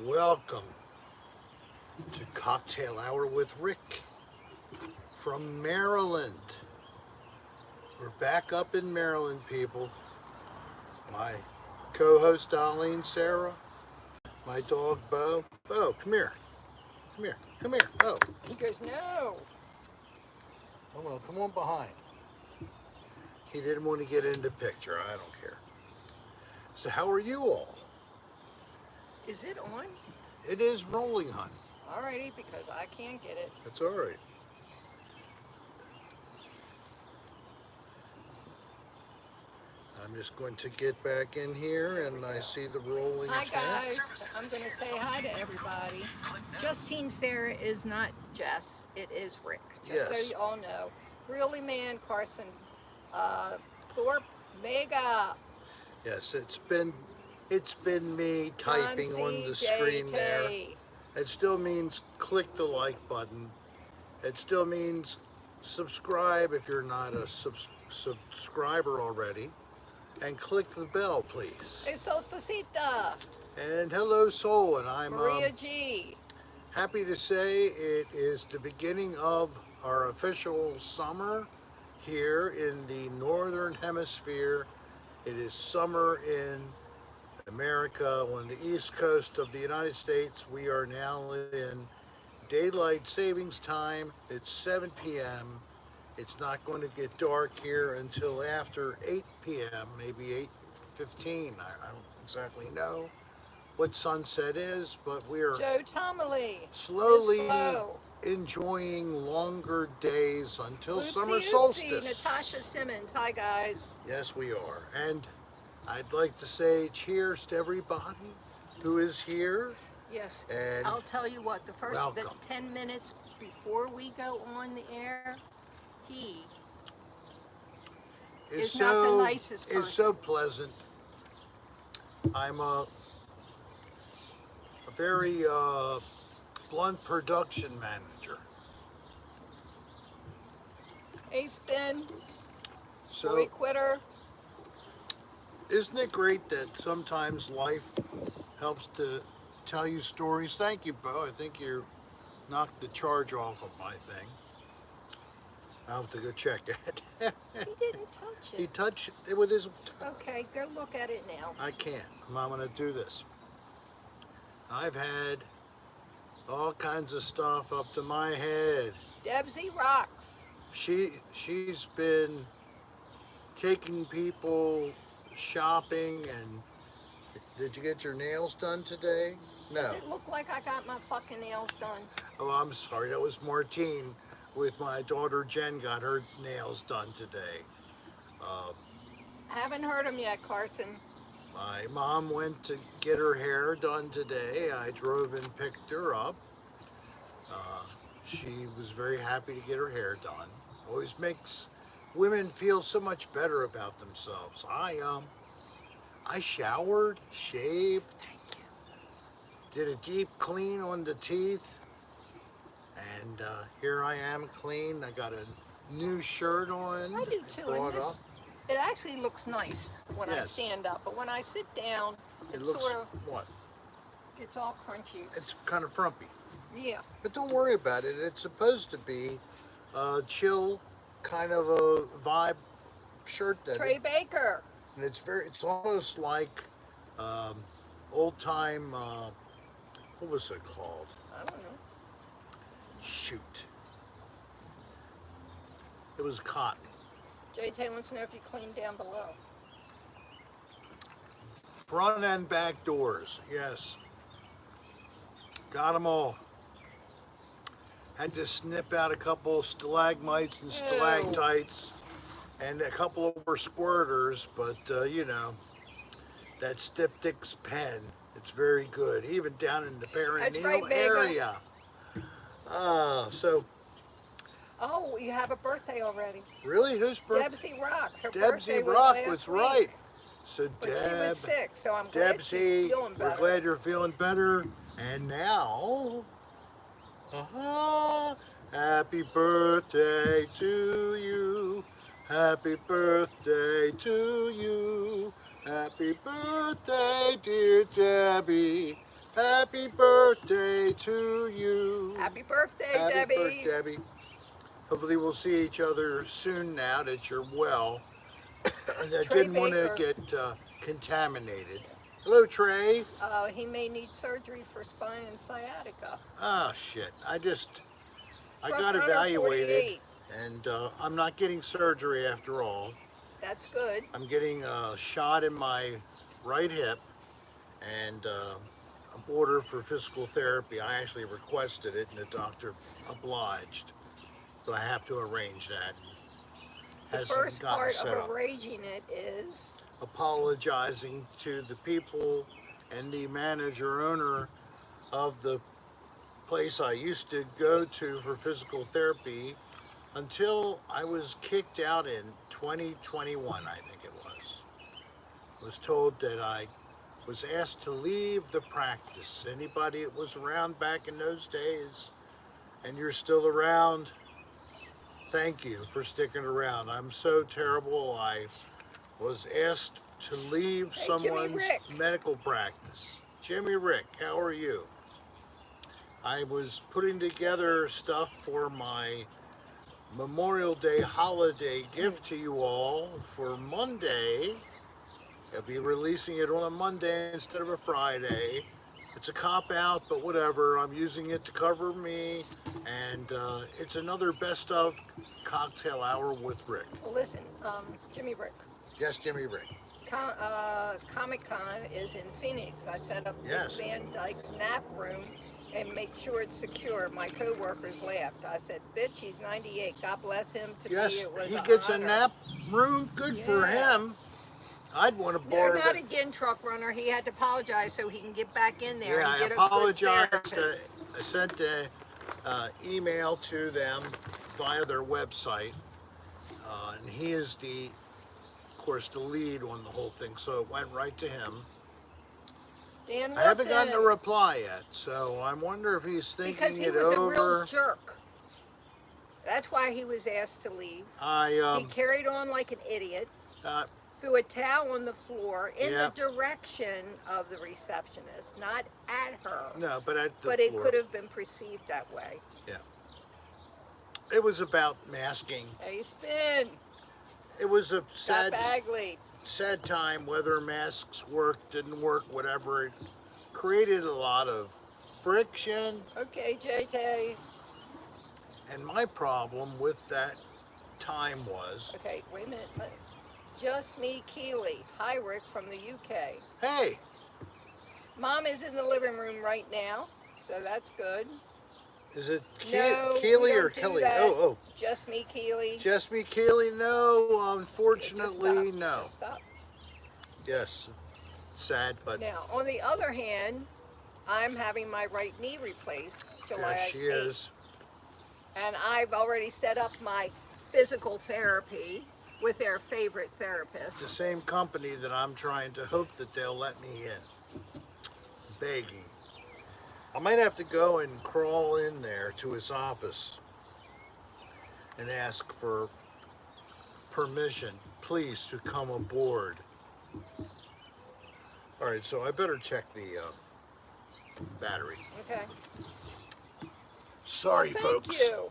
Welcome to Cocktail Hour with Rick from Maryland. We're back up in Maryland, people. My co-host Serra, my dog Bo. Bo, come here. Come here. Come here. Bo. He goes, no. Oh, well, come on behind. He didn't want to get in the picture. I don't care. So how are you all? Is it on? It is rolling, hon. Alrighty, because I can't get it. That's all right. I'm just going to get back in here, and I see the rolling Hi tab. guys, I'm going to say hi to everybody. Justine Sarah is not Jess, it is Rick, just so Yes. you all know. Really Man, Carson, Thorpe, Mega, Yes, it's been me typing on the screen there. It still means click the like button. It still means subscribe if you're not a subscriber already. And click the bell, please. Hey, Solcita, And hello, Soul, and I'm Maria G. happy to say it is the beginning of our official summer here in the Northern Hemisphere. It is summer in America on the East Coast of the United States. We are now in daylight savings time. It's 7 p.m. It's not going to get dark here until after 8 p.m., maybe 8:15. I don't exactly know what sunset is, but we're Joe Tomley. slowly Slow. enjoying longer days until Oopsie, summer oopsie. solstice. Natasha Simmons. Hi guys. Yes, we are. And I'd like to say cheers to everybody who is here. Yes. And I'll tell you what, the welcome. 10 minutes before we go on the air, he is not the nicest person. Is so pleasant. I'm a very blunt production manager. Hey, Spin, So boy quitter. isn't it great that sometimes life helps to tell you stories? Thank you, Bo. I think you knocked the charge off of my thing. I'll have to go check it. He didn't touch He it. touched it with his... Okay, go look at it now. I can't. I'm going to do this. I've had all kinds of stuff up to my head. Debsy rocks. She's been taking people shopping. And did you get your nails done today? No. Does it look like I got my fucking nails done? Oh, I'm sorry. That was Martine with my daughter Jen got her nails done today. Haven't heard them yet, Carson. My mom went to get her hair done today. I drove and picked her up. She was very happy to get her hair done. Always makes women feel so much better about themselves. I showered, shaved, did a deep clean on the teeth, and here I am clean. I got a new shirt on. I do too, and this, it actually looks nice when I Yes. stand up, but when I sit down, It it's looks sort of, what? it's all crunchy. It's kind of frumpy. Yeah. But don't worry about it. It's supposed to be a chill kind of a vibe shirt that Trey Baker. and it's almost like old time what was it called? I don't know. Shoot. It was cotton. JT wants to know if you cleaned down below. Front and back doors, yes. Got them all. Had to snip out a couple stalagmites and stalactites, and a couple were squirters, but you know, that Styptic's pen, it's very good, even down in the perineal right, Megan. area. So, Oh, you have a birthday already. really, whose birthday? Debsy Rocks. Her birthday Debsy was Rock last was week, right. So but she Deb, was sick, so I'm glad she's Debsy, feeling we're better. glad you're feeling better. And now, happy birthday to you. Happy birthday to you. Happy birthday, dear Debbie. Happy birthday to you. Happy birthday, Happy birthday, Debbie. Debbie. Hopefully we'll see each other soon now that you're well. I Trey didn't want to Baker. get contaminated. Hello, Trey. He may need surgery for spine and sciatica. Oh, shit. I Truck got Runner evaluated 48. and I'm not getting surgery after all. That's good. I'm getting a shot in my right hip and an order for physical therapy. I actually requested it and the doctor obliged. But I have to arrange that. The Hasn't first gotten part of set up. arranging it is Apologizing to the people and the manager owner of the place I used to go to for physical therapy until I was kicked out in 2021, I think it was. I was told that I was asked to leave the practice. Anybody that was around back in those days and you're still around, thank you for sticking around. I'm so terrible. I was asked to leave hey, Jimmy someone's Rick. medical practice. Jimmy Rick, how are you? I was putting together stuff for my Memorial Day holiday gift to you all for Monday. I'll be releasing it on a Monday instead of a Friday. It's a cop out, but whatever. I'm using it to cover me, and it's another best of cocktail hour with Rick. Well, listen, Jimmy Rick. Yes, Jimmy Rick. Comic Con is in Phoenix. I set up Yes. Dick Van Dyke's nap room and make sure it's secure. My coworkers laughed. I said, "Bitch, he's 98. God bless him. To me, Yes, it was he an gets a honor." nap room. Good for Yeah. him. I'd want to No, borrow not that. again, Truck Runner. He had to apologize so he can get back in there Yeah, and I get a good apologized. therapist. I sent the email to them via their website, and he is of course, the lead on the whole thing. So it went right to him. Dan I haven't gotten a Wilson, reply yet, so I wonder if he's because thinking he it was a real over. jerk. That's why he was asked to leave. I He carried on like an idiot, uh, threw a towel on the floor in yeah, the direction of the receptionist, not at her. no, but at the But it floor. could have been perceived that way. Yeah, it was about masking. Hey, Spin, It was a Scott Bagley. sad time, whether masks worked, didn't work, whatever. It created a lot of friction. Okay, JT. And my problem with that time was, Okay, wait a minute. Just me, Keeley. Hi, Rick from the UK. hey, Mom is in the living room right now, so that's good. is it No, we Keely or don't do Kelly? that. Oh, Just me, Keeley. just me, Keely? No, Just unfortunately, stop. no. Just stop. Yes, sad, but Now, on the other hand, I'm having my right knee replaced there July she 8th. is. And I've already set up my physical therapy with their favorite The therapist. same company that I'm trying to hope that they'll let me in. Begging. I might have to go and crawl in there to his office and ask for permission, please, to come aboard. All right, so I better check the battery. Okay. Sorry, Thank folks. you.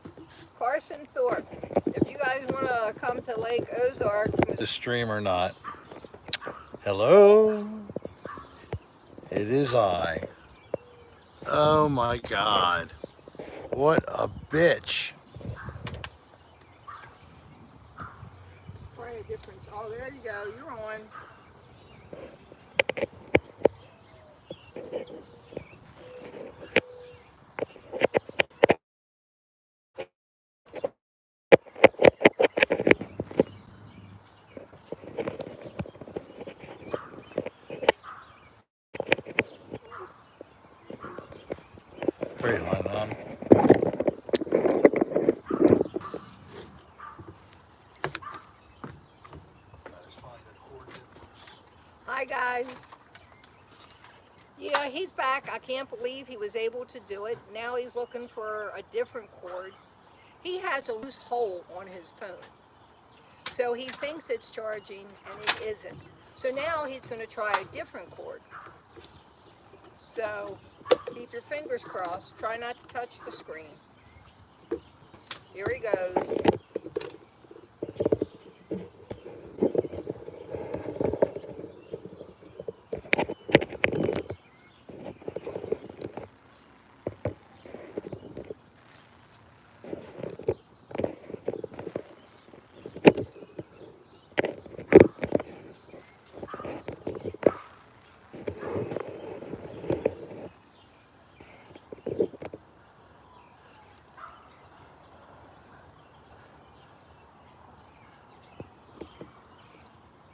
Carson Thorpe. If you guys want to come to Lake Ozark, The stream or not. Hello? It is I. Oh my God. What a bitch. probably a difference. Oh, there you go. You're on. Great line on. Hi, guys. Yeah, he's back. I can't believe he was able to do it. Now he's looking for a different cord. He has a loose hole on his phone. So he thinks it's charging and it isn't. So now he's going to try a different cord. So keep your fingers crossed. Try not to touch the screen. Here he goes.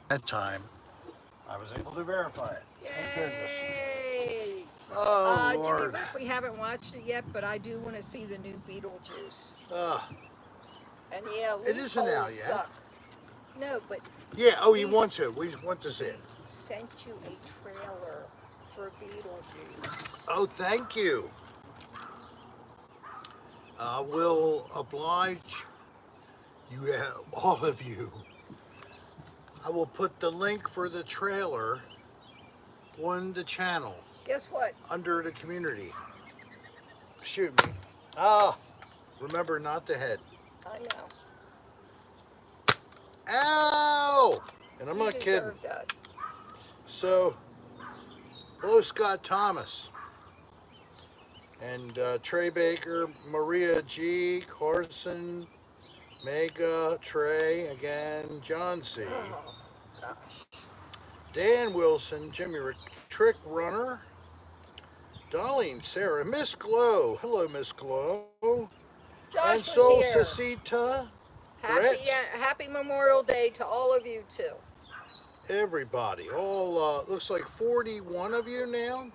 That time, I was able to verify it. Thank goodness. Yay! Oh, Jimmy Lord. Rick, we haven't watched it yet, but I do want to see the new Beetlejuice. Uh, And yeah, it isn't out loopholes yet. suck. No, but Yeah, oh, you we want to. We want to see we it. sent you a trailer for Beetlejuice. Oh, thank you. Will oblige you, all of you. I will put the link for the trailer on the channel Guess what? under the community. Shoot me. Ah, remember not the head. I know. Ow! And I'm You not kidding. deserve that. So, hello, Scott Thomas. And Trey Baker, Maria G, Carson, Mega, Trey, again, John C, Oh, gosh. Dan Wilson, Jimmy Rick, Trick Runner, Darlene, Sarah, Miss Glow, hello Miss Glow, Josh and was Soul here. Sasita, Happy, Brett, happy Memorial Day to all of you, too. everybody, all, looks like 41 of you now.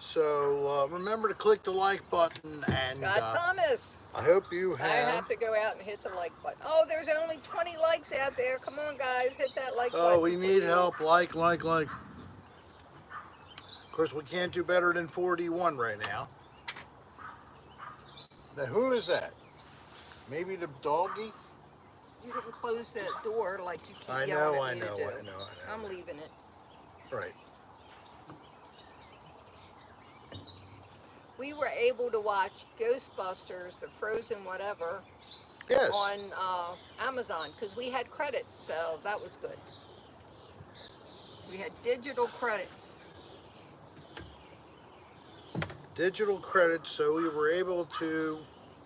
So remember to click the like button, and Scott Thomas. I hope you I have to go out and hit the like button. Oh, there's only 20 likes out there. Come on, guys, hit that like button. Oh, we need please. help. Like. Of course, we can't do better than 41 right now. Now, who is that? Maybe the doggy? You didn't close that door like you keep I yelling know, at I me know, to do. I know. I'm leaving it. Right. We were able to watch Ghostbusters, the Frozen whatever, Yes. on Amazon because we had credits, so that was good. We had digital credits. Digital credits, so we were able to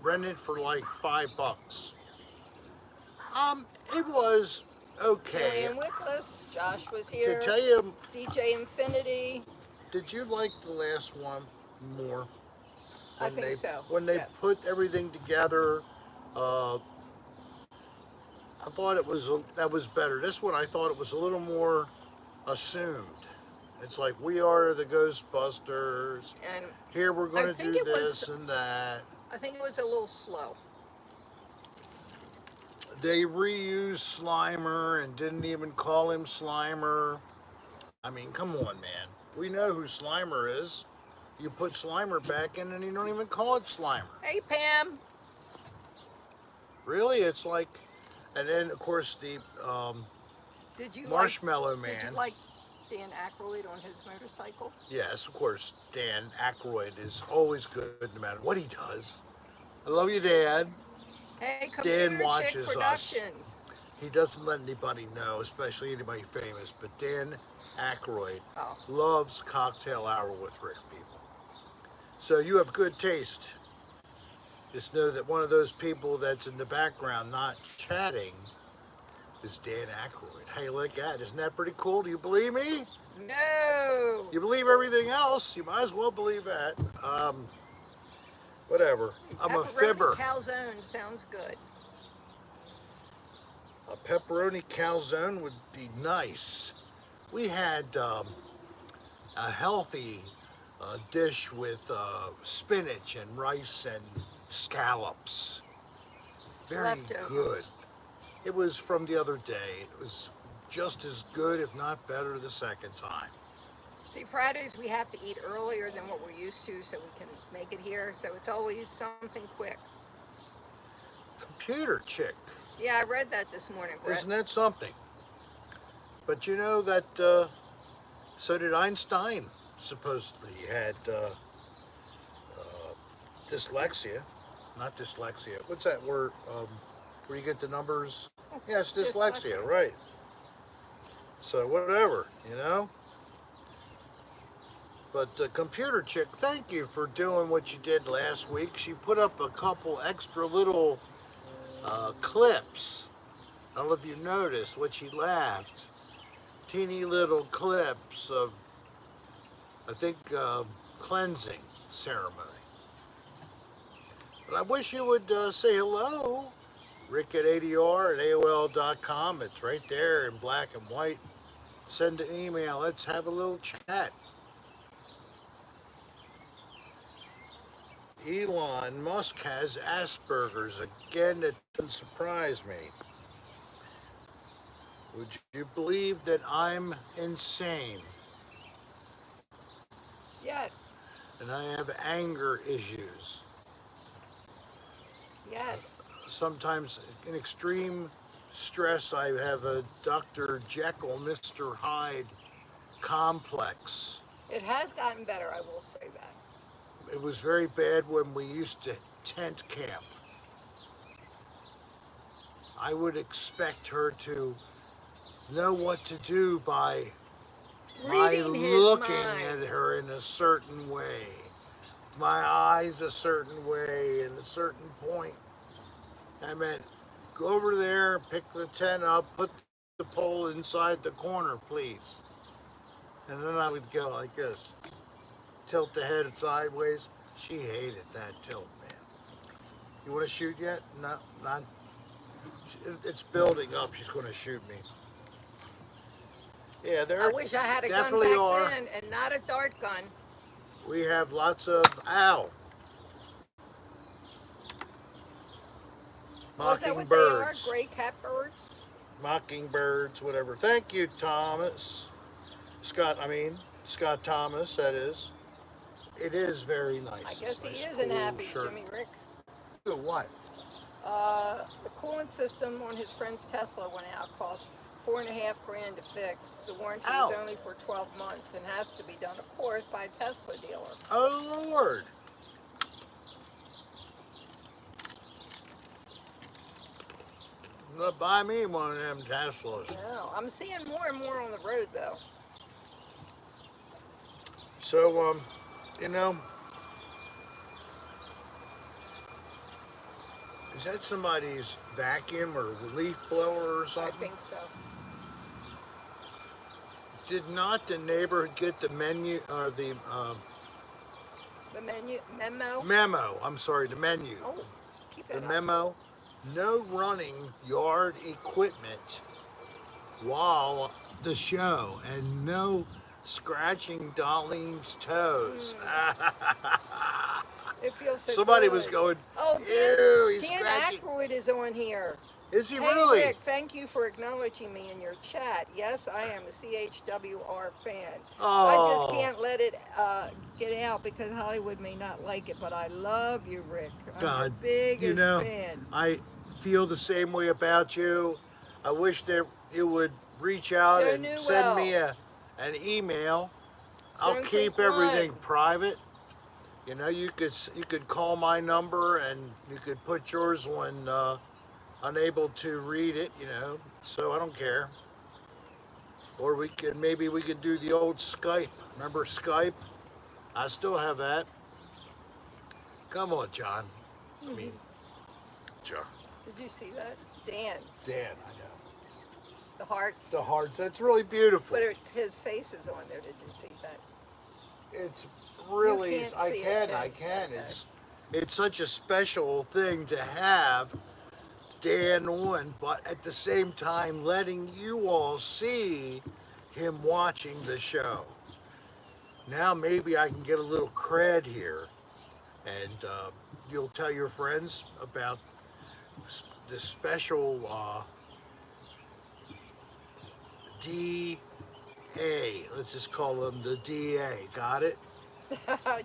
rent it for like $5. It was okay. Julian Wickless, Josh was To here, tell you, DJ Infinity. did you like the last one more? I think so. When they yes. put everything together, I thought that was better. This one, I thought it was a little more assumed. It's like, we are the Ghostbusters. And here we're going I to do think it this was- and that. I think it was a little slow. They reused Slimer and didn't even call him Slimer. I mean, come on, man. We know who Slimer is. You put Slimer back in and you don't even call it Slimer. Hey, Pam. Really? It's like, and then of course the Did you Marshmallow like, Man. Did you like Dan Aykroyd on his motorcycle? Yes, of course, Dan Aykroyd is always good no matter what he does. I love you, Dan. Hey, Dan Computer watches Chick us. Productions. He doesn't let anybody know, especially anybody famous, but Dan Aykroyd Oh. loves Cocktail Hour with Rick, people. So you have good taste. Just know that one of those people that's in the background not chatting is Dan Aykroyd. Hey, look at it. Isn't that pretty cool? Do you believe me? No. You believe everything else, you might as well believe that. Whatever. I'm a Pepperoni fibber. calzone sounds good. A pepperoni calzone would be nice. We had a healthy dish with spinach and rice and scallops. Very Leftovers. good. It was from the other day. It was just as good, if not better, the second time. See, Fridays we have to eat earlier than what we're used to so we can make it here. So it's always something quick. Computer chick. Yeah, I read that this morning, Brett. Isn't that something? But you know that, so did Einstein. supposedly had dyslexia. Not dyslexia. What's that word? Where you get the numbers? That's Yes, dyslexia, dyslexia. right. So whatever, you know. But computer chick, thank you for doing what you did last week. She put up a couple extra little clips. I don't know if you noticed what she laughed. Teeny little clips of, I think, cleansing ceremony. But I wish you would say hello. Rick at ADR at AOL.com. It's right there in black and white. Send an email. Let's have a little chat. Elon Musk has Asperger's. Again, that doesn't surprise me. Would you believe that I'm insane Yes. and I have anger issues? Yes. Sometimes in extreme stress, I have a Dr. Jekyll, Mr. Hyde complex. It has gotten better, I will say that. It was very bad when we used to tent camp. I would expect her to know what to do by my Reading his looking mind. at her in a certain way, my eyes a certain way, and a certain point. I meant, go over there, pick the tent up, put the pole inside the corner, please. And then I would go like this, tilt the head sideways. She hated that tilt, man. You want to shoot yet? No, not. It's building up. She's going to shoot me. Yeah, there I wish I had a gun definitely back are. then and not a dart gun. We have lots of ow. Oh, is that what they are? Mockingbirds. Gray catbirds? Mockingbirds, whatever. Thank you, Thomas. Scott Thomas, that is. It is very nice. I guess he Nice, isn't cool happy, shirt. Jimmy Rick. What? The coolant system on his friend's Tesla went out, cost $4.5 grand to fix. The warranty is Ow. only for 12 months and has to be done, of course, by a Tesla dealer. Oh, Lord. Buy me one of them Teslas. No, I'm seeing more and more on the road, though. So, you know, is that somebody's vacuum or leaf blower or I something? think so. Did not the neighborhood get the menu or the Memo? memo? I'm sorry, the menu. Oh, keep The it up. memo. No running yard equipment while the show, and no scratching Darlene's toes. It feels so Somebody good. was going, Oh, ew, he's Dan scratching. Aykroyd is on here. Is he Hey, really? Rick, thank you for acknowledging me in your chat. Yes, I am a CHWR fan. I just Oh, can't let it get out because Hollywood may not like it, but I love you, Rick. I'm God, your biggest you know, fan. I feel the same way about you. I wish that you would reach out Joe and send me Newell. an email. I'll Stone keep Creek everything One. private. You know, you could call my number and you could put yours when unable to read it. You know, so I don't care. Or maybe we could do the old Skype. Remember Skype? I still have that. Come on, John. I mean, John. Did you see that? Dan, Dan, I know. the hearts. The hearts. That's really beautiful. But his face is on there. Did you see that? It's really. can't I see it, can. can I you? can. Okay. It's such a special thing to have Dan on, but at the same time letting you all see him watching the show. Now maybe I can get a little cred here, and you'll tell your friends about the special DA. Let's just call him the DA. Got it?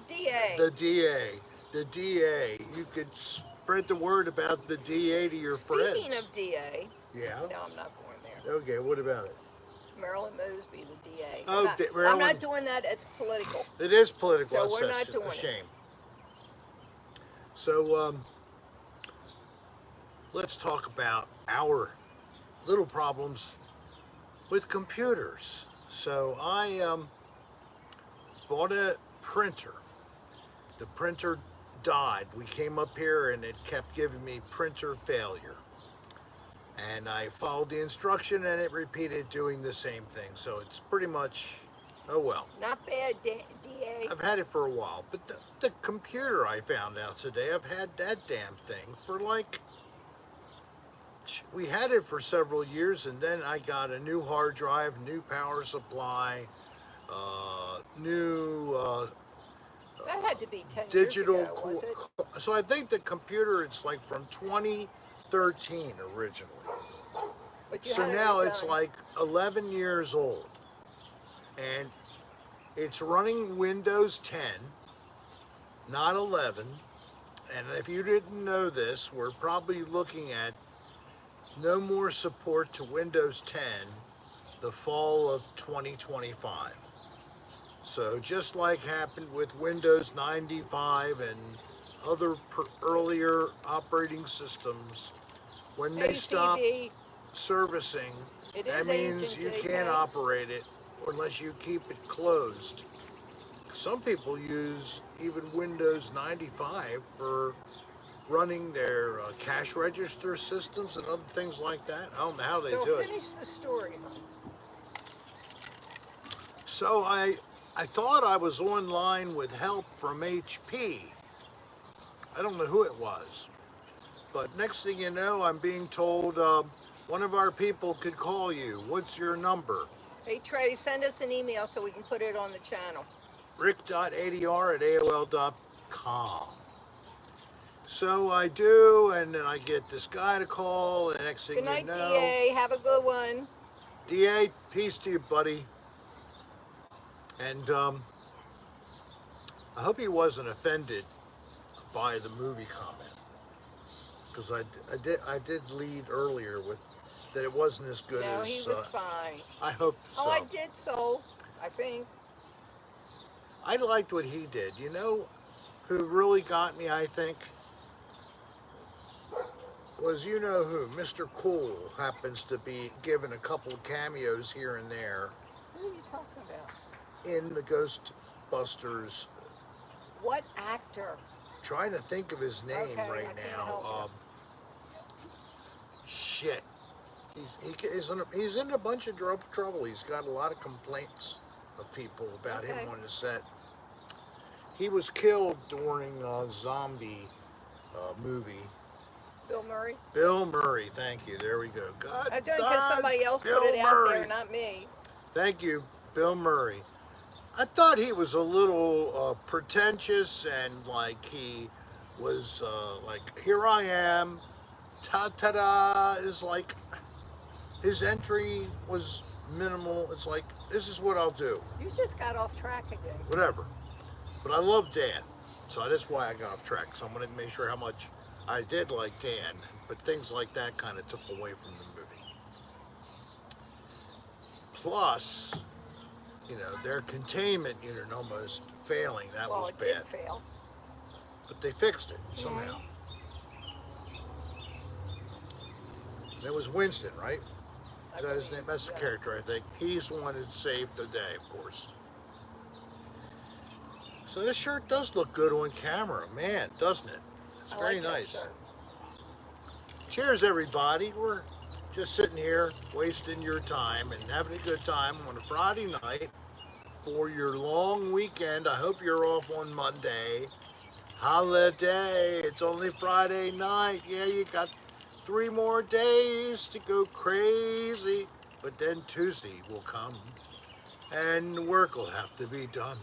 DA. The DA. The DA. You could spread the word about the DA to your friends. Speaking of DA, Yeah. no, I'm not going there. Okay, what about it? Marilyn Mosby, the DA. Oh, I'm Marilyn. not doing that. It's political. It is political. So That's we're not doing a it. shame. So let's talk about our little problems with computers. So I bought a printer. The printer died. We came up here and it kept giving me printer failure. And I followed the instruction and it repeated doing the same thing. So it's pretty much, oh well. Not bad, DA. I've had it for a while. But the computer I found out today, I've had that damn thing for like, we had it for several years and then I got a new hard drive, new power supply, new That had to be 10 digital years ago, was it? So I think the computer, it's like from 2013 originally. But you So had it now it's redone. like 11 years old. And it's running Windows 10, not 11. And if you didn't know this, we're probably looking at no more support to Windows 10 the fall of 2025. So just like happened with Windows 95 and other earlier operating systems, when they stop ACD, servicing, it that is means ancient, you JK. can't operate it unless you keep it closed. Some people use even Windows 95 for running their cash register systems and other things like that. I don't know how they So do it. finish the story, hon. So I thought I was online with help from HP. I don't know who it was. But next thing you know, I'm being told one of our people could call you. What's your number? Hey, Trey, send us an email so we can put it on the channel. rick.adr@aol.com. So I do, and then I get this guy to call, and next thing Good night, you know... DA. Have a good one. DA, peace to you, buddy. And I hope he wasn't offended by the movie comment, because I did lead earlier with that it wasn't as good No, as. he was fine. I hope so. Oh, I did so, I think. I liked what he did. You know, who really got me? I think was you know who, Mr. Cool happens to be given a couple of cameos here and there Who are you talking about? in the Ghostbusters. What actor? Trying to think of his name Okay, I right can't now. help Shit. He's in a bunch of trouble. He's got a lot of complaints of people about him Okay. on the set. He was killed during a zombie movie. Bill Murray? Bill Murray, thank you. There we go. God, I done because somebody else Bill put it out Murray. there, not me. Thank you, Bill Murray. I thought he was a little pretentious and like he was like, here I am, ta-ta-da, is like, his entry was minimal. It's like, this is what I'll do, You just got off track again. whatever. But I love Dan, so that's why I got off track. So I'm going to make sure how much I did like Dan, but things like that kind of took away from the movie. Plus, you know, their containment unit almost failing. That Well, was it bad. did fail. But they fixed it somehow. And it was Winston, right? Is that his name? That's the character, I think. He's the one that saved the day, of course. So this shirt does look good on camera, man, doesn't it? It's I very like that nice. shirt. Cheers, everybody. We're just sitting here wasting your time and having a good time on a Friday night for your long weekend. I hope you're off on Monday. Holiday. It's only Friday night. Yeah, you got 3 more days to go crazy. But then Tuesday will come and work will have to be done.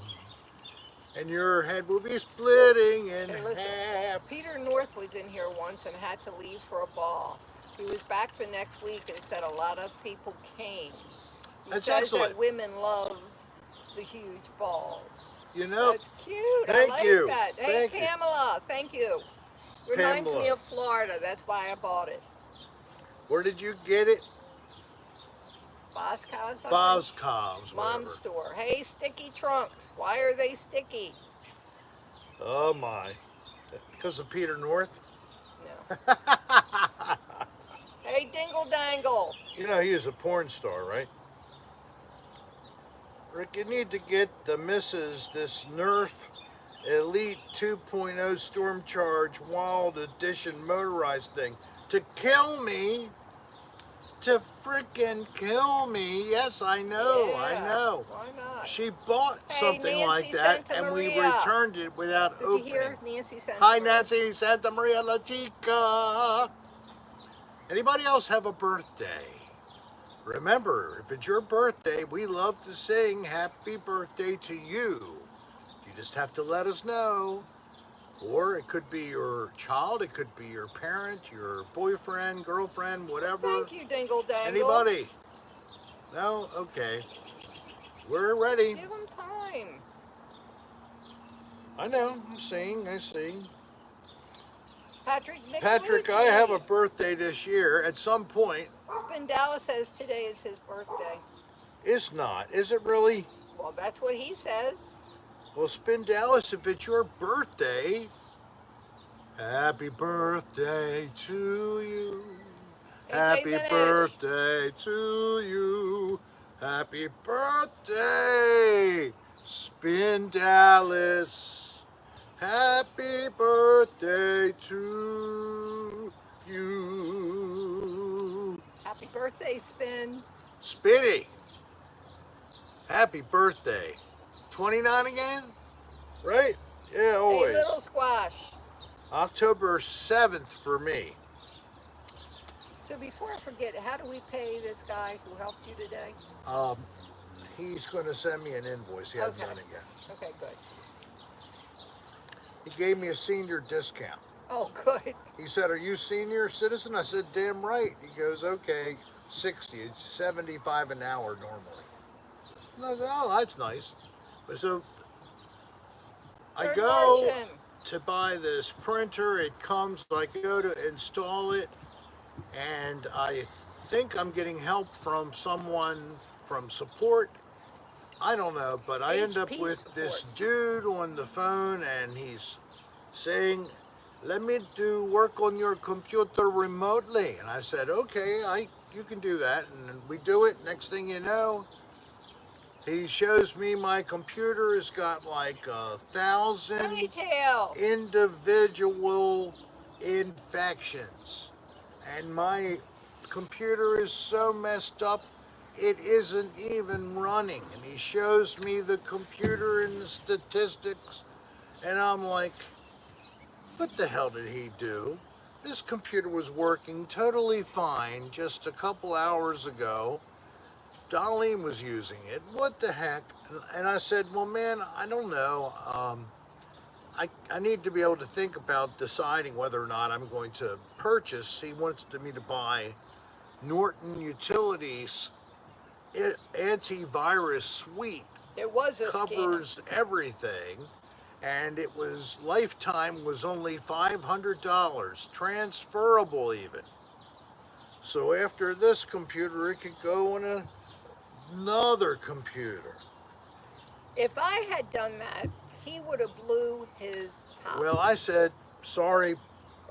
And your head will be splitting in Hey, listen, half. Peter North was in here once and had to leave for a ball. He was back the next week and said a lot of people came. He That's says excellent. that women love the huge balls. You know, That's cute. thank I like you. that. Hey, Thank you. Pamela, thank you. Reminds me Pamela. of Florida. That's why I bought it. Where did you get it? Boscov's, I think. Boscov's, whatever. Mom's store. Hey, sticky trunks. Why are they sticky? Oh my. Because of Peter North? No. Hey, Dingle Dangle. You know, he is a porn star, right? Rick, you need to get the missus this Nerf Elite 2.0 Storm Charge Wild Edition motorized thing to kill me. To frickin' kill me. Yes, I know, Yeah, I know. why not? She bought Hey, something Nancy like that Santa and we Maria. returned it without Did opening. you hear Nancy Santa Hi, Maria? Nancy Santa Maria La Chica. Anybody else have a birthday? Remember, if it's your birthday, we love to sing happy birthday to you. You just have to let us know. Or it could be your child, it could be your parent, your boyfriend, girlfriend, whatever. Thank you, Dingle Dangle. Anybody? No? Okay. We're ready. Give them time. I know. I'm seeing. I see. Patrick Mick Patrick, I have a birthday this year at some point. Spin Dallas says today is his birthday. It's not. Is it really? Well, that's what he says. Well, Spin Dallas, if it's your birthday, happy birthday to you. Happy AJ birthday to you. Happy birthday, Spin Dallas. Happy birthday to you. Happy birthday, Spin. Spinny, happy birthday. 29 again? Right? Yeah, always. Hey, little squash. October 7th for me. So before I forget, how do we pay this guy who helped you today? He's going to send me an invoice. He hasn't Okay. done it yet. Okay, good. He gave me a senior discount. Oh, good. He said, "Are you senior citizen?" I said, "Damn right." He goes, "Okay, 60. It's 75 an hour normally." And I said, "Oh, that's nice." So I Third go Martian. to buy this printer. It comes, I go to install it, and I think I'm getting help from someone from support. I don't know, but I end up HP with this dude on the phone, and he's saying, "Let me do work on your computer remotely." And I said, "Okay, you can do that." And we do it. Next thing you know, he shows me my computer has got like 1,000 Ponytail. individual infections, and my computer is so messed up it isn't even running. And he shows me the computer and the statistics, and I'm like, what the hell did he do? This computer was working totally fine just a couple hours ago. Darlene was using it. What the heck? And I said, well, man, I don't know. I need to be able to think about deciding whether or not I'm going to purchase. He wants me to buy Norton Utilities antivirus suite. It was a scam. Covers everything, and it was lifetime was only $500, transferable even. So after this computer, it could go on another computer. If I had done that, he would have blew his top. Well, I said, sorry,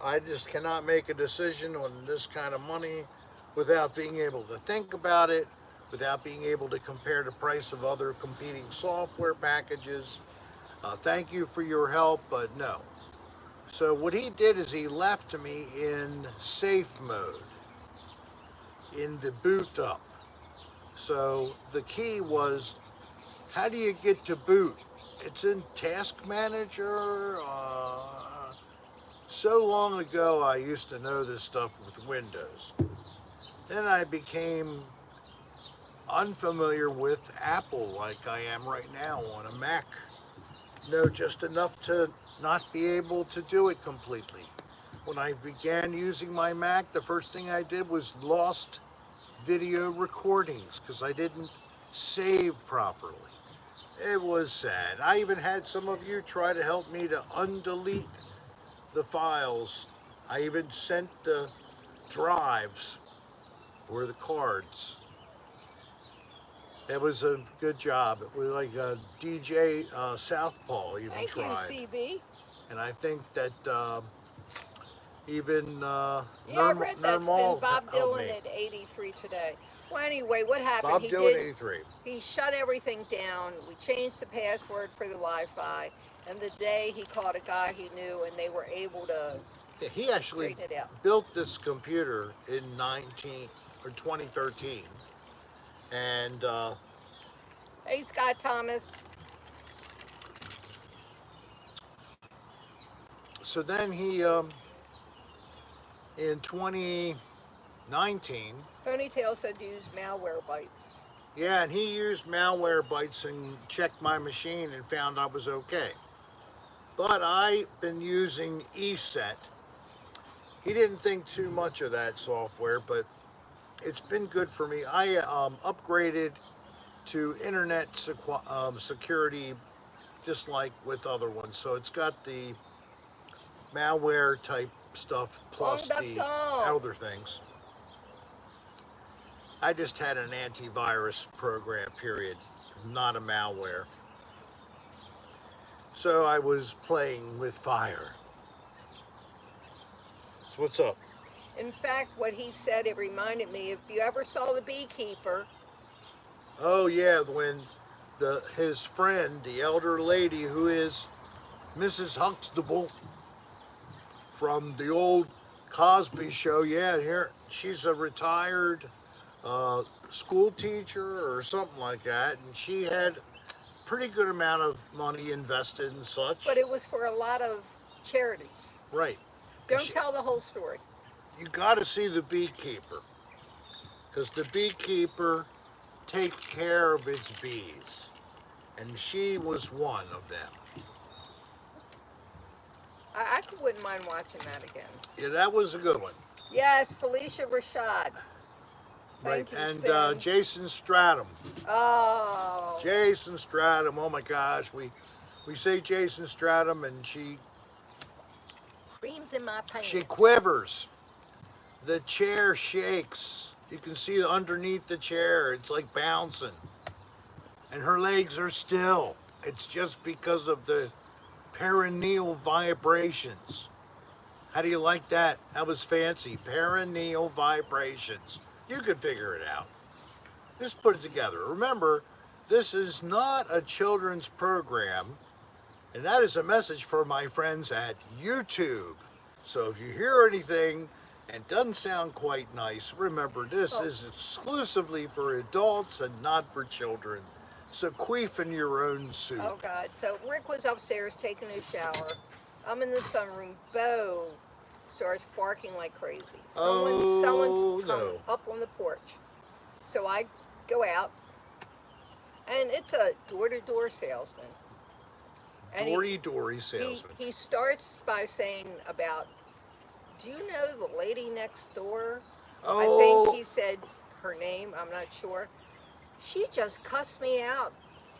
I just cannot make a decision on this kind of money without being able to think about it, without being able to compare the price of other competing software packages. Thank you for your help, but no. So what he did is he left me in safe mode, in the boot up. So the key was, how do you get to boot? It's in Task Manager. So long ago, I used to know this stuff with Windows. Then I became unfamiliar with Apple like I am right now on a Mac. Know just enough to not be able to do it completely. When I began using my Mac, the first thing I did was lost video recordings because I didn't save properly. It was sad. I even had some of you try to help me to undelete the files. I even sent the drives or the cards. It was a good job. It was like a DJ Southpaw even Thank you, tried. CB. And I think that even Yeah, I read that spin Nirmal Bob helped Dylan me. at 83 today. Well, anyway, what happened? Bob Dylan 83. He shut everything down. We changed the password for the Wi-Fi, and the day he caught a guy he knew, and they were able to Yeah, he actually straighten it out. built this computer in 2013, and Hey, Scott Thomas, so then he in 2019, Ponytail said use malware bites. yeah, and he used malware bytes and checked my machine and found I was okay. But I've been using ESET. He didn't think too much of that software, but it's been good for me. I upgraded to internet security just like with other ones. So it's got the malware type stuff Long plus duck the dong. other things. I just had an antivirus program, period, not a malware. So I was playing with fire. So what's up? In fact, what he said, it reminded me, if you ever saw The Beekeeper, Oh yeah, when his friend, the elder lady who is Mrs. Huxtable from the old Cosby show, yeah, here she's a retired school teacher or something like that, and she had pretty good amount of money invested and such. but it was for a lot of charities. Right. And Don't tell the whole story. you got to see the beekeeper, because the beekeeper take care of its bees, and she was one of them. Wouldn't mind watching that again. Yeah, that was a good one. Yes, Felicia Rashad. Right, Thank you, and Spin. Jason Stratum. Oh, Jason Stratum. Oh my gosh, we say Jason Stratum, and creams in my pants. she quivers. The chair shakes. You can see underneath the chair. It's like bouncing, and her legs are still. It's just because of the perineal vibrations. How do you like that? That was fancy. Perineal vibrations. You could figure it out. Just put it together. Remember, this is not a children's program, and that is a message for my friends at YouTube. So if you hear anything and doesn't sound quite nice, remember this is exclusively for adults and not for children. So queef in your own soup. Oh God! So Rick was upstairs taking a shower. I'm in the sunroom. Bo starts barking like crazy. Someone's come no. up on the porch. So I go out, and it's a door-to-door salesman. And Dory salesman. he starts by saying about, do you know the lady next door? I think he said her name. I'm not sure. She just cussed me out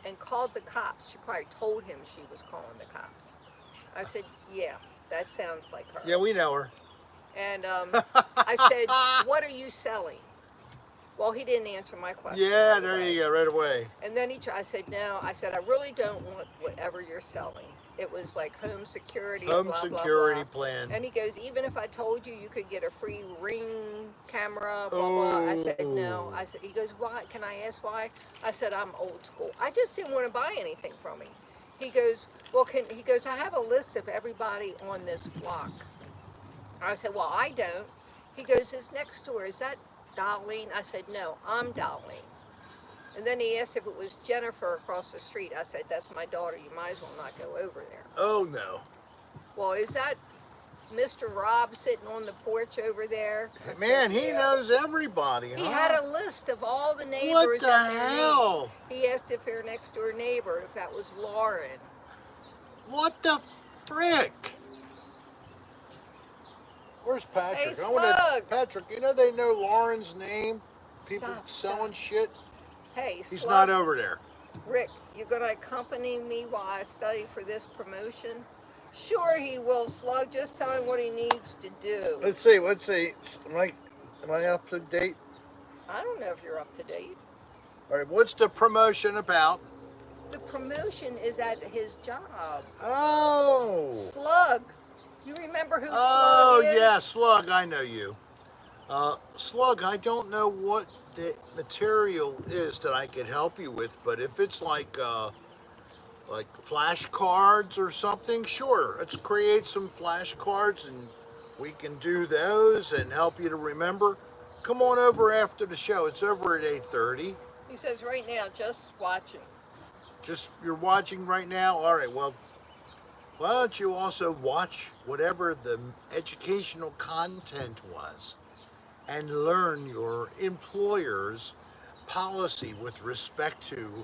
and called the cops. She probably told him she was calling the cops. I said, yeah, that sounds like her. Yeah, we know her. And I said, what are you selling? Well, he didn't answer my question. Yeah, right there away. you go, right away. And then I said, no. I said, I really don't want whatever you're selling. It was like home security. Home blah, security blah, blah. plan. And he goes, even if I told you you could get a free Ring camera, blah, blah. I said, no. I said, he goes, why? Can I ask why? I said, I'm old school. I just didn't want to buy anything from him. He goes, well, he goes, I have a list of everybody on this block. I said, well, I don't. He goes, it's next door. Is that Darlene? I said, no, I'm Darlene. And then he asked if it was Jennifer across the street. I said, that's my daughter. You might as well not go over there. Oh, no. Well, is that Mr. Rob sitting on the porch over there? I Man, said, he "Yeah." knows everybody, He huh? had a list of all the neighbors. What the and their hell? names. He asked if their next door neighbor, if that was Lauren. What the frick? Where's Patrick? Hey, I Slug. Patrick, you know they know Lauren's name? People Stop, selling stop. shit? Hey, He's Slug, not over there. Rick, you're going to accompany me while I study for this promotion? Sure he will, Slug. Just tell him what he needs to do. Let's see. Am I up to date? I don't know if you're up to date. All right, what's the promotion about? The promotion is at his job. Oh. Slug. You remember who Oh, Slug is? yeah, Slug, I know you. Slug, I don't know what the material is that I could help you with, but if it's like flashcards or something, sure. Let's create some flashcards and we can do those and help you to remember. Come on over after the show. It's over at 8:30. He says right now, just watching. Just you're watching right now. All right. Well, why don't you also watch whatever the educational content was and learn your employer's policy with respect to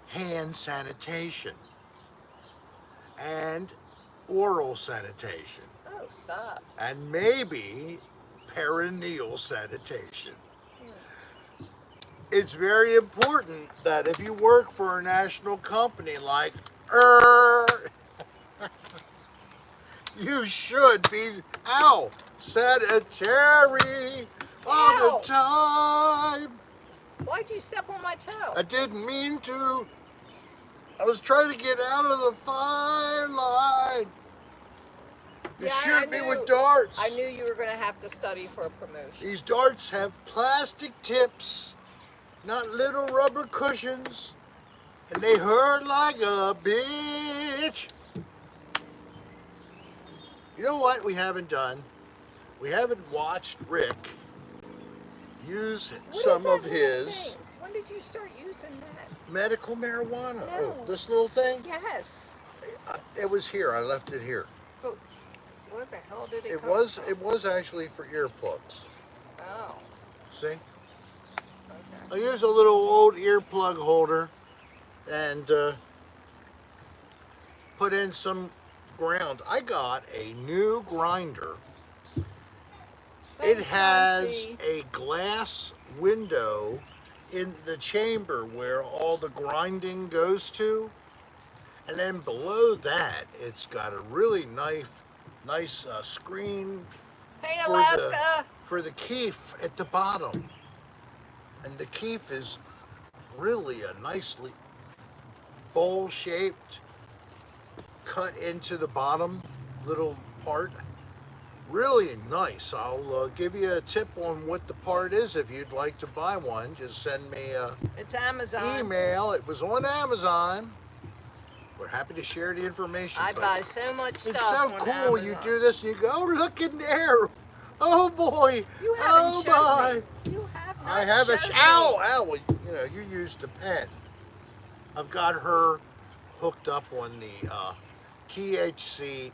hand sanitation and oral sanitation Oh, stop. and maybe perineal sanitation. It's very important that if you work for a national company like you should be sanitary all Ow. the time. Why'd you step on my toe? I didn't mean to. I was trying to get out of the fire line. You Yeah, I shoot me knew- with darts. I knew you were going to have to study for a promotion. These darts have plastic tips, not little rubber cushions, and they hurt like a bitch. You know what we haven't done? We haven't watched Rick use What is some that of little his thing? When did you start using that? medical marijuana. No. Oh, this little thing? Yes. It was here. I left it here. But where the hell did it It come was from? it was actually for earplugs. Oh, See? okay. I use a little old earplug holder and put in some ground. I got a new grinder. It Thanks, has Nancy. a glass window in the chamber where all the grinding goes to. And then below that, it's got a really nice screen Hey, for Alaska. for the keef at the bottom. And the keef is really a nicely bowl shaped, cut into the bottom little part. Really nice. I'll give you a tip on what the part is if you'd like to buy one. Just send me an It's Amazon. email. It was on Amazon. We're happy to share the information. I but buy so much stuff. it's so on cool. Amazon. You do this and you go, oh, look in there. Oh boy. You Oh haven't my. showed me. You have not I have a showed ow, me. ow. Well, you know, you used the pen. I've got her hooked up on the THC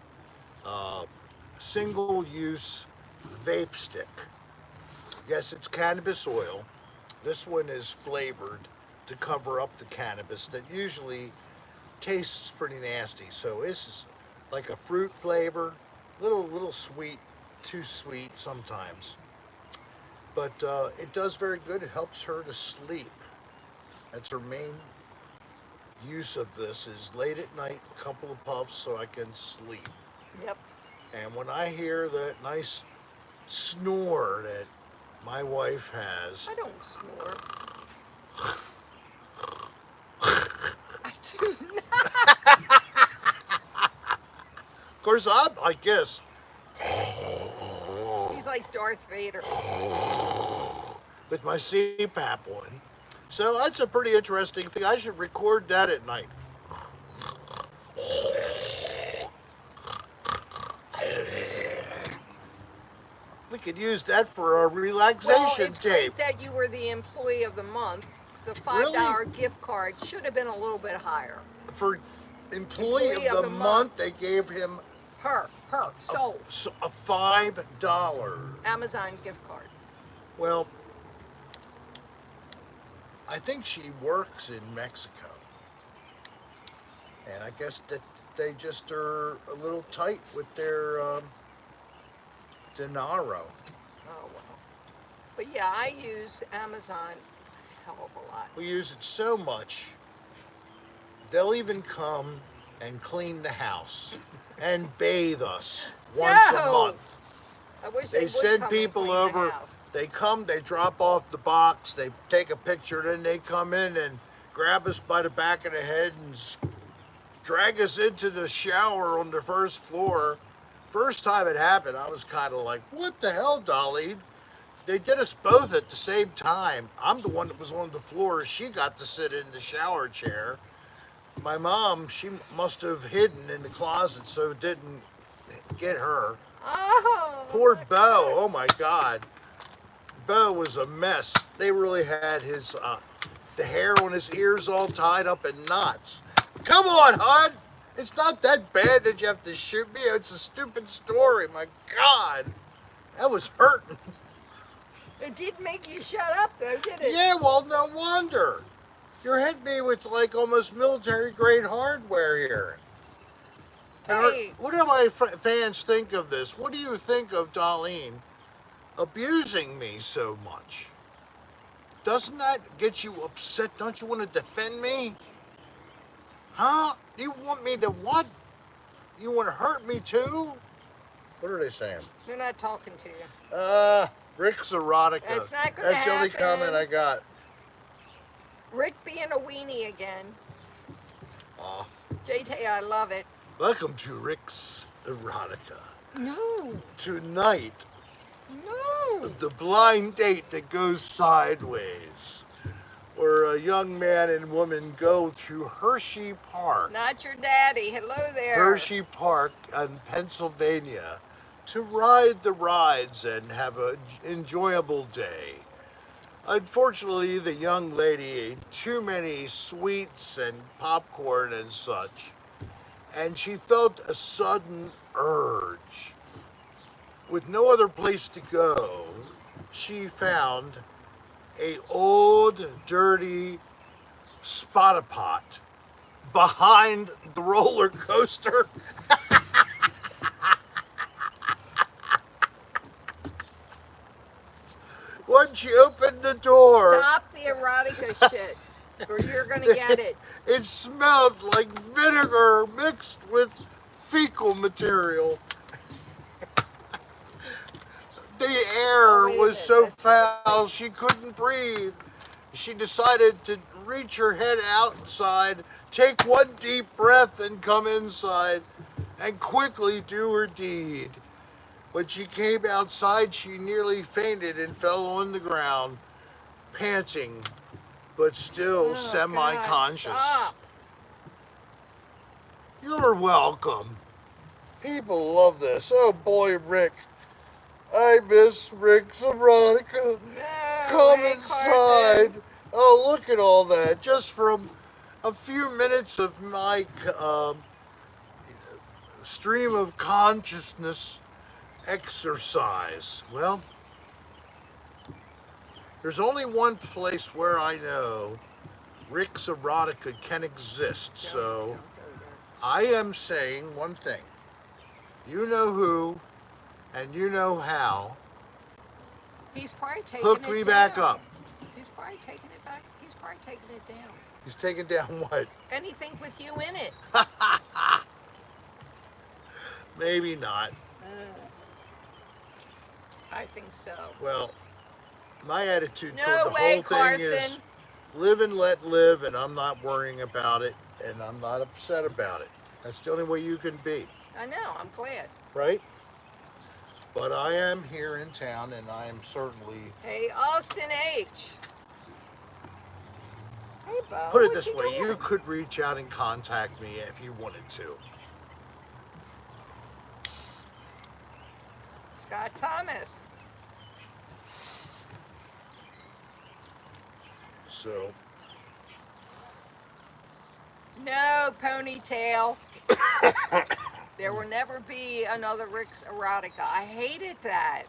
single-use vape stick. Yes, it's cannabis oil. This one is flavored to cover up the cannabis that usually tastes pretty nasty. So this is like a fruit flavor, little sweet, too sweet sometimes. But it does very good. It helps her to sleep. That's her main use of this is late at night, a couple of puffs so I can sleep. Yep. And when I hear that nice snore that my wife has, I don't snore. I do not. of course I guess He's like Darth Vader. with my CPAP on. So that's a pretty interesting thing. I should record that at night. We could use that for our Well, relaxation it's tape. great that you were the employee of the month. The $5 Really? gift card should have been a little bit higher. For employee of the month, they gave him Her, sold. a $5. Amazon gift card. Well, I think she works in Mexico. And I guess that they just are a little tight with their dinero. Oh, well. But yeah, I use Amazon a hell of a lot. We use it so much, they'll even come and clean the house and bathe us once a No! month. I wish They would send come and people clean the over house. They come, they drop off the box, they take a picture, then they come in and grab us by the back of the head and drag us into the shower on the first floor. First time it happened, I was kind of like, what the hell, Dolly? They did us both at the same time. I'm the one that was on the floor. She got to sit in the shower chair. My mom, she must have hidden in the closet so it didn't get her. Oh, Poor my Bo. Oh gosh. my God. Bo was a mess. They really had his the hair on his ears all tied up in knots. Come on, hon. It's not that bad that you have to shoot me. It's a stupid story. My God. That was hurting. It did make you shut up, though, did it? Yeah, well, no wonder. You're hitting me with like almost military grade hardware here. Hey, What do my fans think of this? What do you think of Darlene abusing me so much? Doesn't that get you upset? Don't you want to defend me? Huh? You want me to what? You want to hurt me too? What are they saying? they're not talking to you. Rick's erotica. That's not gonna That's the only comment happen. I got. Rick being a weenie again. Aw. JT, I love it. Welcome to Rick's erotica. No, Tonight, no. the blind date that goes sideways, where a young man and woman go to Hershey Park. Not your daddy. Hello there. Hershey Park in Pennsylvania to ride the rides and have an enjoyable day. Unfortunately, the young lady ate too many sweets and popcorn and such, and she felt a sudden urge. With no other place to go, she found a old, dirty spotta pot behind the roller coaster. Once she opened the door, Stop the erotica shit, or you're gonna get it. it smelled like vinegar mixed with fecal material. The air wait a was minute, so that's foul she couldn't breathe. She decided to reach her head outside, take one deep breath, and come inside and quickly do her deed. When she came outside, she nearly fainted and fell on the ground, panting, but still Oh, semi God, conscious. stop. You're welcome. People love this. Oh boy, Rick. I miss Rick's erotica. No, Come hey, inside. Carson. Oh, look at all that. Just from a few minutes of my stream of consciousness exercise. Well, there's only one place where I know Rick's erotica can exist. So Don't go there. I am saying one thing. You know who and you know how. He's probably taking Hook it me down. back up. He's probably taking it back. He's probably taking it down. He's taking down what? Anything with you in it. Maybe not. I think so. Well, my attitude No toward the way, whole thing is Carson. live and let live, and I'm not worrying about it, and I'm not upset about it. That's the only way you can be, I know. I'm glad. right? But I am here in town, and I am certainly. Hey, Austin H. Hey, Bo. Put it what this you way, doing? you could reach out and contact me if you wanted to. Scott Thomas. So, No, ponytail. There will never be another Rick's erotica. I hated that.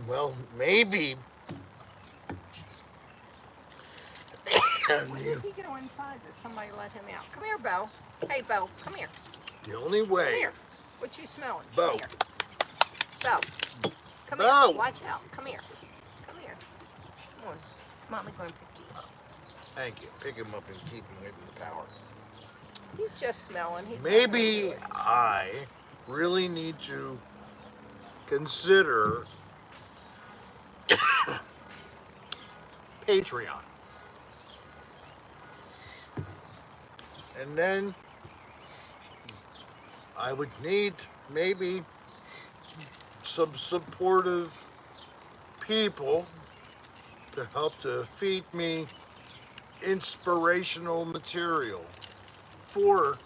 well, maybe. When did he go inside that somebody let him out? Come here, Bo. Hey, Bo, come here. The only Come way. here. What you smelling? Bo. Come here. Bo. Come Bo. here. Watch out. Come here. Come here. Come on. Mommy going to pick you up. Thank you. Pick him up and keep him away from the power. He's just smelling. He's not Maybe gonna do it. I really need to consider Patreon. And then I would need maybe some supportive people to help to feed me inspirational material for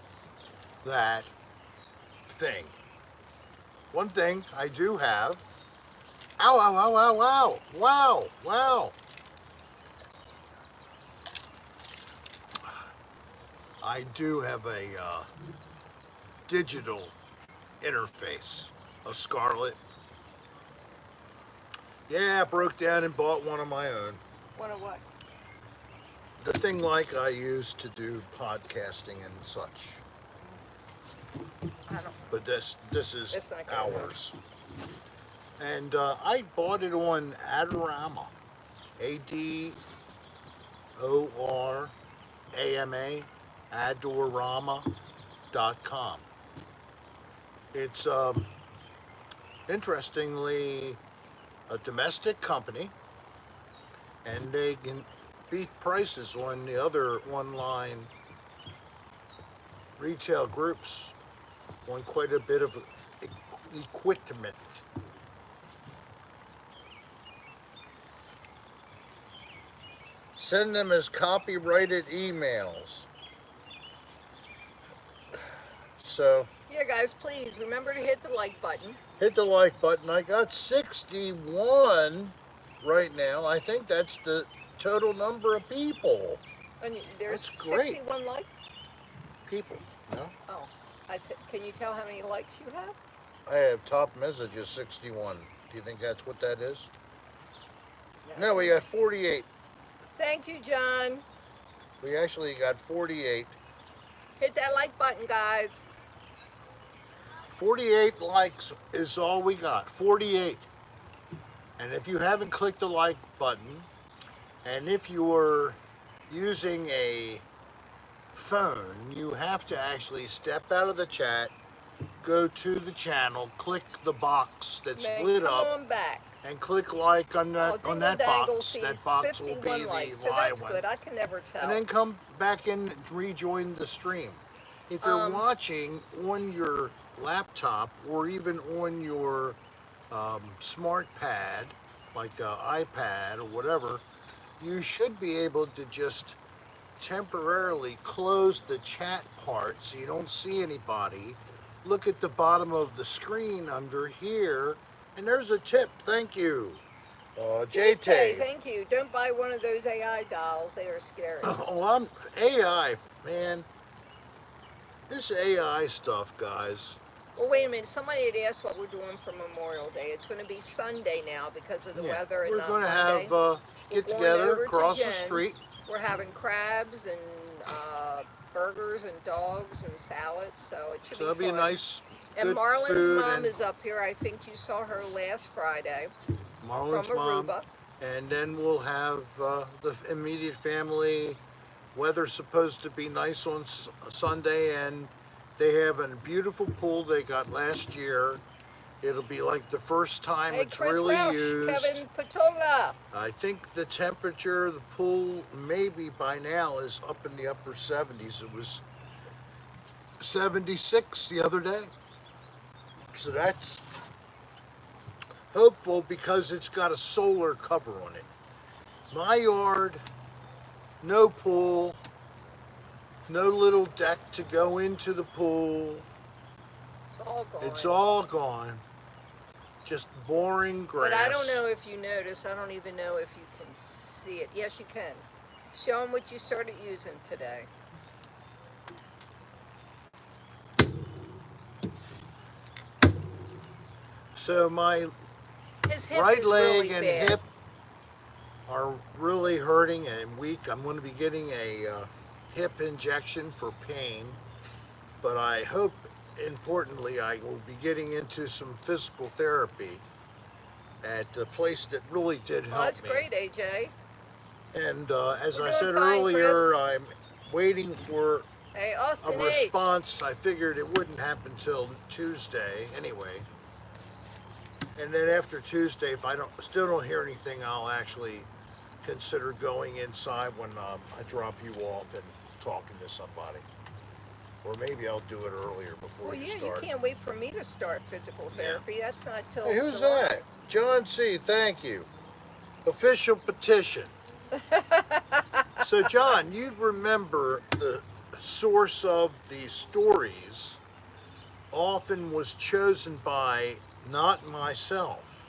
that thing. One thing I do have. Ow, ow, ow, ow, ow. Wow, wow. I do have a digital interface, a Scarlet. Yeah, I broke down and bought one of my own. What a what? The thing like I use to do podcasting and such. I don't. But this is It's not gonna work. ours. And I bought it on Adorama. ADORAMA. Adorama.com. It's interestingly a domestic company, and they can beat prices on the other online retail groups on quite a bit of equipment. Send them as copyrighted emails. So Yeah, guys, please remember to hit the like button. hit the like button. I got 61 right now. I think that's the total number of people. And there's That's great. 61 likes. People, no? Oh, I said, can you tell how many likes you have? I have top messages 61. Do you think that's what that is? No, we got 48. Thank you, John. We actually got 48. Hit that like button, guys. 48 likes is all we got. 48. And if you haven't clicked the like button, and if you are using a phone, you have to actually step out of the chat, go to the channel, click the box that's Man, lit come up, on back. and click like on that Oh, on that dingle dangle box. sees That box will be 51 the likes, so live that's one. good. I can never tell. And then come back in and rejoin the stream. If you're watching on your laptop or even on your smart pad, like an iPad or whatever, you should be able to just temporarily close the chat part so you don't see anybody. Look at the bottom of the screen under here, and there's a tip. Thank you. JT, JT. thank you. Don't buy one of those AI dolls. They are scary. Oh, I'm AI, man. This AI stuff, guys. Well, wait a minute. Somebody had asked what we're doing for Memorial Day. It's going to be Sunday now because of the weather and We're not going to Monday. have We're get going together over to across the Jen's. street. We're having crabs and burgers and dogs and salads, so it should So it'll be be fun. a nice, And good Marlon's food. mom And is up here. I think you saw her last Friday Marlon's from mom. Aruba. And then we'll have the immediate family. Weather's supposed to be nice on Sunday, and they have a beautiful pool they got last year. It'll be like the first time Hey, it's Chris really Welsh, used. Kevin Patola. I think the temperature of the pool maybe by now is up in the upper 70s. It was 76 the other day. So that's hopeful because it's got a solar cover on it. My yard, no pool, no little deck to go into the pool. It's all gone. It's all gone. Just boring grass. But I don't know if you noticed. I don't even know if you can see it. Yes, you can. Show them what you started using today. So my His hip right is leg really and bad. hip are really hurting and weak. I'm going to be getting a hip injection for pain, but I hope, importantly, I will be getting into some physical therapy at the place that really did help Oh, that's me. great, AJ. And as We're I doing said fine, earlier, Chris. I'm waiting for Hey, a Austin H. response. I figured it wouldn't happen till Tuesday anyway. And then after Tuesday, if I still don't hear anything, I'll actually consider going inside when I drop you off and talking to somebody. Or maybe I'll do it earlier before Well, you yeah, you start. can't wait for me to start physical Yeah. therapy. That's not till Hey, who's July. that? John C. Thank you. Official petition. So, John, you remember the source of these stories often was chosen by not myself.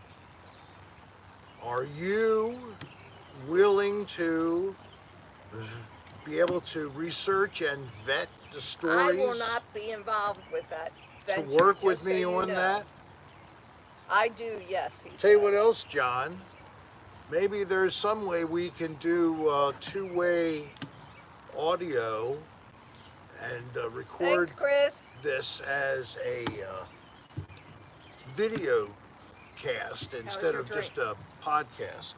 Are you willing to be able to research and vet the I will stories not be involved with that to venture. work with Just so me you on know. that? I do, yes, he Tell you what says. else, John. Maybe there's some way we can do two-way audio and record Thanks, Chris. this as a video cast How's instead your of drink? just a podcast.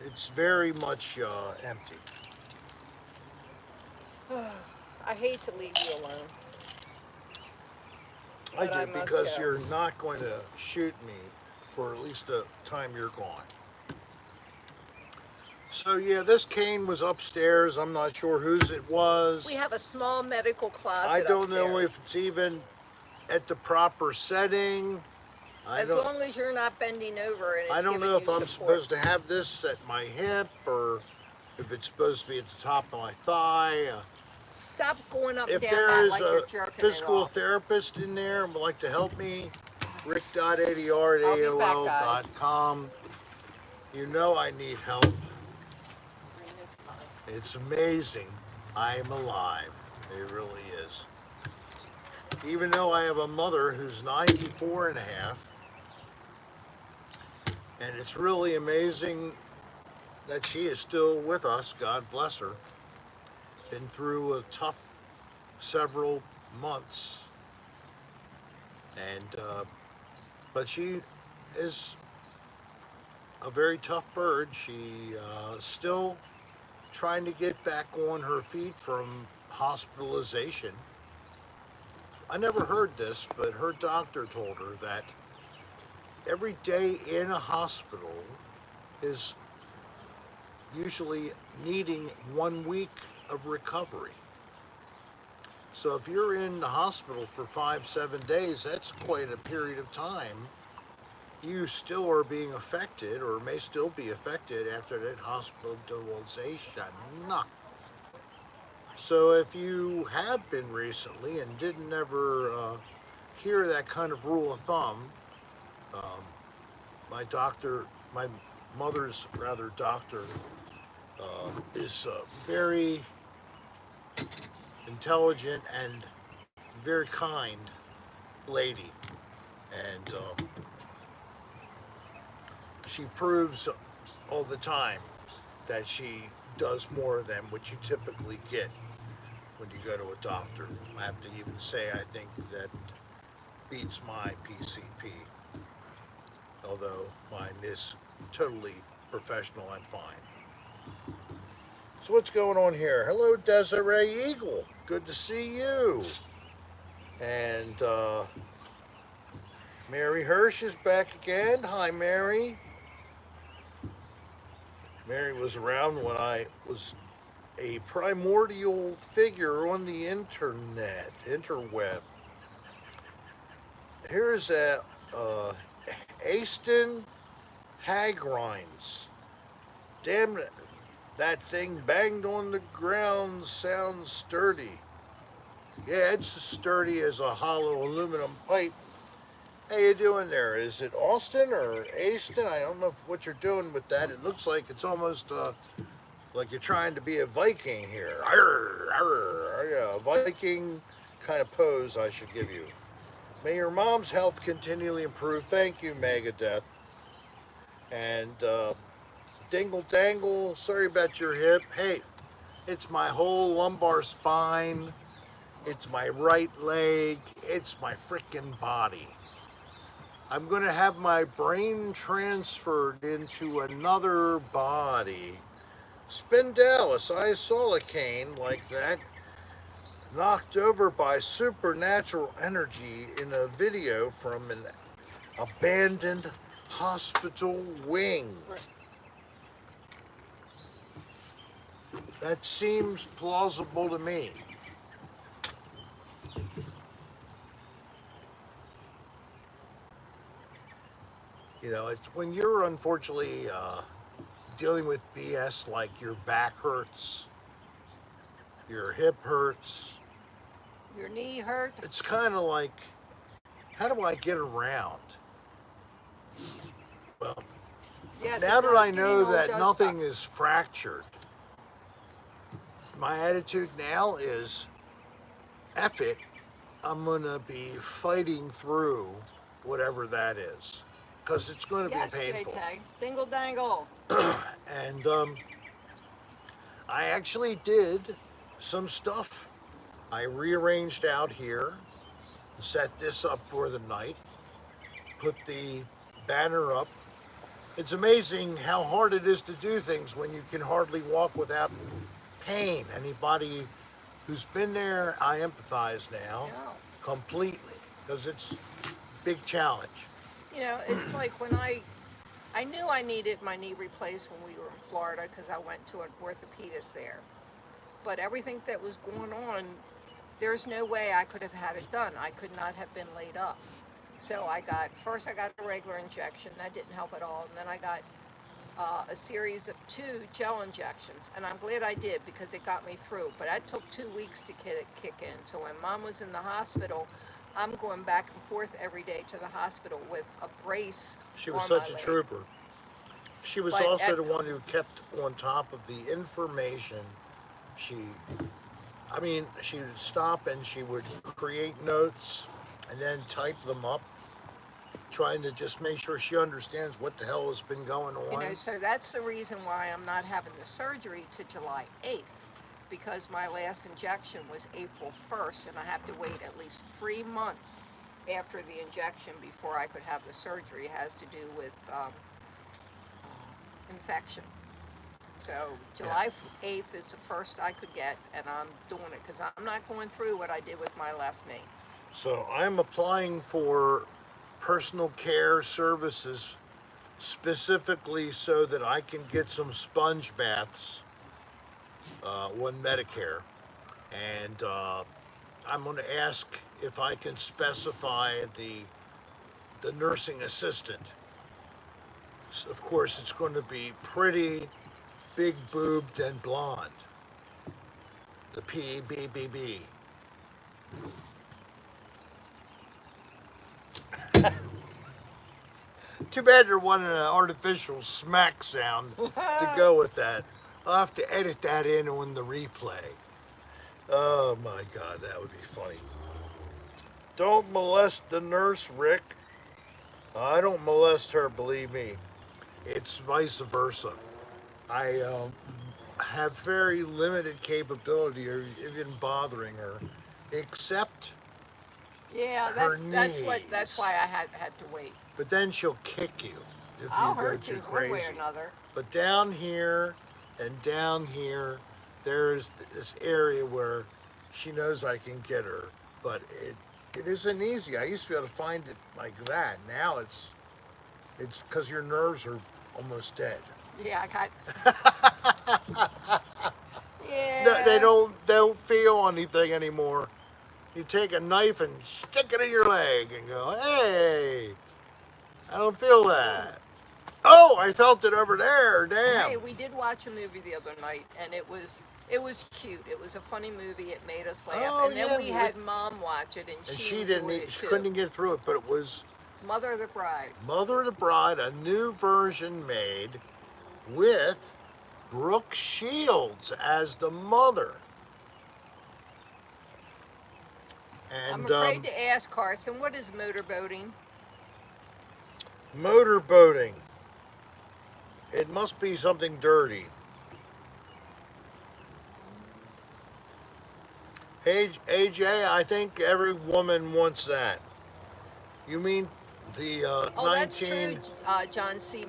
It's very much empty. I hate to leave you alone. I But I do must because go. you're not going to shoot me for at least the time you're gone. So yeah, this cane was upstairs. I'm not sure whose it was. We have a small medical closet I don't know upstairs. if it's even at the proper setting. As long as you're not bending over and it's I don't giving know if you I'm support. supposed to have this at my hip or if it's supposed to be at the top of my thigh. Stop going up and If down there that is like a you're jerking it physical off. therapist in there and would like to help me, rick.adr at I'll be back, guys. AOL.com. You know I need help. Green is fine. It's amazing I'm alive. It really is. Even though I have a mother who's 94 and a half, and it's really amazing that she is still with us. God bless her. Been through a tough several months, and but she is a very tough bird. She still trying to get back on her feet from hospitalization. I never heard this, but her doctor told her that every day in a hospital is usually needing 1 week of recovery. So if you're in the hospital for 5, 7 days, that's quite a period of time. You still are being affected or may still be affected after that hospitalization. So if you have been recently and didn't ever hear that kind of rule of thumb, um, my mother's rather doctor, is very intelligent and very kind lady, and she proves all the time that she does more than what you typically get when you go to a doctor. I have to even say I think that beats my PCP, although mine is totally professional and fine. So what's going on here? Hello, Desiree Eagle. Good to see you. And Mary Hirsch is back again. Hi, Mary. Mary was around when I was a primordial figure on the interweb. Here's Aston Hagrines. Damn it. That thing banged on the ground sounds sturdy. Yeah, it's as sturdy as a hollow aluminum pipe. How you doing there? Is it Austin or Aston? I don't know what you're doing with that. It looks like it's almost like you're trying to be a Viking here. Arr, arr, yeah, a Viking kind of pose I should give you. May your mom's health continually improve. Thank you, Megadeth. And Dingle Dangle, sorry about your hip. Hey, it's my whole lumbar spine. It's my right leg. It's my freaking body. I'm going to have my brain transferred into another body. Spindalis, I saw a cane like that, knocked over by supernatural energy in a video from an abandoned hospital wing. Right. That seems plausible to me. You know, it's when you're unfortunately dealing with BS like your back hurts, your hip hurts. Your knee hurt. It's kind of like, how do I get around? Well, Yes, now it that does. I Getting know old that does nothing suck. is fractured, my attitude now is, F it, I'm going to be fighting through whatever that is. Because it's going to be Yes, painful. JT. Dingle dangle. And I actually did some stuff. I rearranged out here, set this up for the night, put the banner up. It's amazing how hard it is to do things when you can hardly walk without pain. Anybody who's been there, I empathize now Yeah. completely because it's a big challenge. You know, it's like when I knew I needed my knee replaced when we were in Florida because I went to an orthopedist there. But everything that was going on, there's no way I could have had it done. I could not have been laid up. So I got a regular injection. That didn't help at all. And then I got a series of 2 gel injections. And I'm glad I did because it got me through. But that took 2 weeks to kick in. So when mom was in the hospital, I'm going back and forth every day to the hospital with a brace She was on my such a leg. trooper. She was But also at, the one who kept on top of the information. She, I mean, she would stop and she would create notes and then type them up, trying to just make sure she understands what the hell has been going you on. know, so that's the reason why I'm not having the surgery to July 8th, because my last injection was April 1st, and I have to wait at least 3 months after the injection before I could have the surgery. It has to do with infection. So Yeah. July 8th is the first I could get, and I'm doing it because I'm not going through what I did with my left knee. So I'm applying for personal care services specifically so that I can get some sponge baths on Medicare. And I'm going to ask if I can specify the nursing assistant. So of course, it's going to be pretty, big boobed, and blonde. The PBBB. Too bad there wasn't an artificial smack sound to go with that. I'll have to edit that in on the replay. Oh my god, that would be funny. Don't molest the nurse, Rick. I don't molest her, believe me. It's vice versa. I have very limited capability of even bothering her, except Yeah, her that's why knees. I had to wait. But then she'll kick you if you I'll go hurt you too one way or crazy. another. But down here and down here, there's this area where she knows I can get her. But it isn't easy. I used to be able to find it like that. Now it's because your nerves are almost dead. Yeah, I got. No, Yeah. they don't feel anything anymore. You take a knife and stick it in your leg and go, hey, I don't feel that. Oh, I felt it over there. Damn. Hey, we did watch a movie the other night, and it was cute. It was a funny movie. It made us laugh. Oh And then yeah, we had mom watch it, and and she she didn't. enjoyed it She too. couldn't get through it, but it was Mother of the Bride. Mother of the Bride, a new version made with Brooke Shields as the mother. I'm And afraid to ask Carson, what is motorboating? motorboating. It must be something dirty. Hey, AJ, I think every woman wants that. You mean the Oh, that's true, 19? John. See,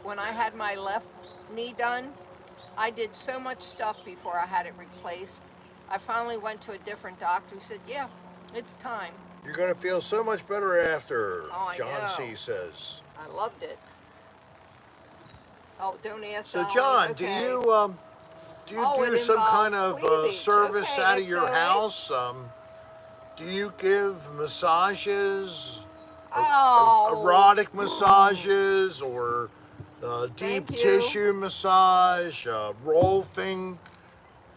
when I had my left knee done, I did so much stuff before I had it replaced. I finally went to a different doctor who said, "Yeah, It's time. You're going to feel so much better after, Oh, I John know. C. says. I loved it. Oh, don't ask So, Dolly. John, Okay. do you Oh, it do some kind involves of cleavage. service Okay, out of your XOX. house? Do you give massages, Oh, erotic massages, or deep thank you. tissue massage, rolfing,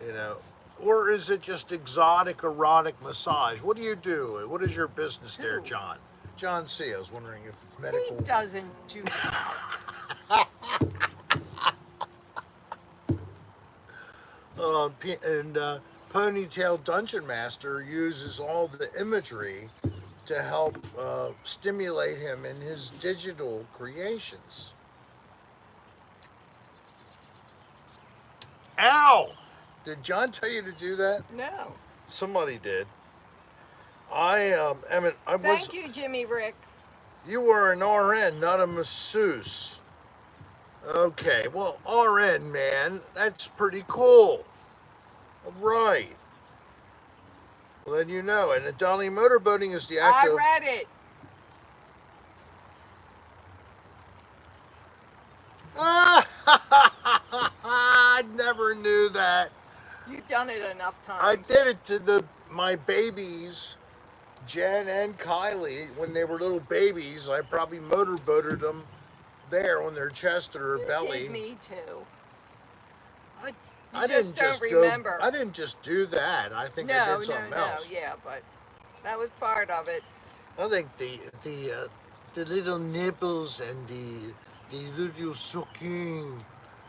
you know? Or is it just exotic erotic massage? What do you do? What is your business there, Who? John? John C. I was wondering if He medical. doesn't do that. And Ponytail Dungeon Master uses all the imagery to help stimulate him in his digital creations. Ow! Did John tell you to do that? No. Somebody did. I was. Thank you, Jimmy Rick. You were an RN, not a masseuse. Okay, well, RN, man, that's pretty cool. Right. Well, then you know. And Dolly, motorboating is the act I of. read it. I never knew that. You've done it enough I times. did it to my babies, Jen and Kylie, when they were little babies. I probably motorboated them there on their chest or their You belly. did me too. I, You I just didn't don't just go. remember. I didn't just do that. I think I No, did no, something no. else. Yeah, but that was part of it. I think the little nipples and the little sucking,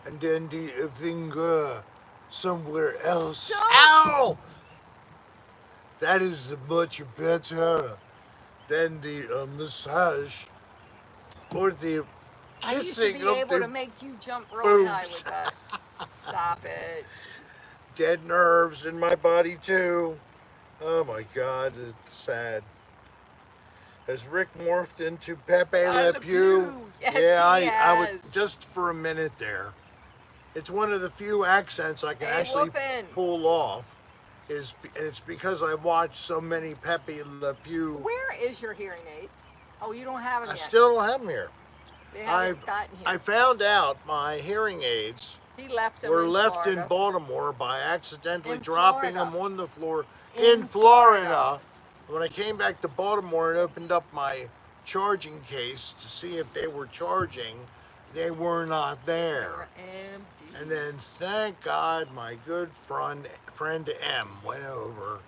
and then the finger somewhere else. Stop. Ow! That is much better than the massage or the I used to kissing be of able to the make you jump really high boobs. with that. Stop it. Dead nerves in my body too. Oh my God, it's sad. Has Rick morphed into Pepe I Le love Pew? you. Yes, Yeah, he I would has. just for a minute there. It's one of the few accents I can Hey, actually Wolfen. pull off. And it's because I watched so many Pepe Le Pew. Where is your hearing aid? Oh, you don't have them I yet. still don't have them here. They haven't gotten I here. found out my hearing aids He left them were in left in Florida. Baltimore by accidentally In dropping Florida. them on the floor In in Florida. Florida. When I came back to Baltimore and opened up my charging case to see if they were charging, they were not there. They're empty. And then, thank God, my good friend M went over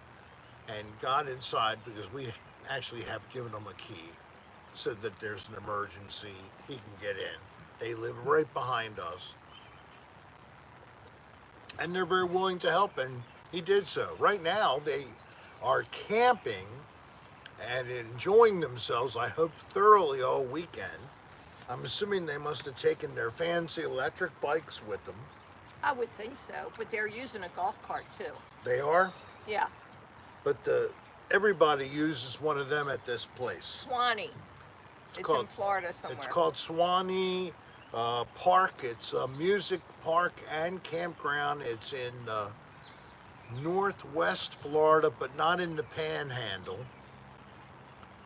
and got inside because we actually have given him a key. Said that there's an emergency, he can get in. They live right behind us, and they're very willing to help, and he did so. Right now, they are camping and enjoying themselves, I hope, thoroughly all weekend. I'm assuming they must have taken their fancy electric bikes with them. I would think so, but they're using a golf cart too. They are, Yeah, but everybody uses one of them at this place. Swanee. It's in Florida somewhere. It's called Swanee Park. It's a music park and campground. It's in northwest Florida, but not in the Panhandle.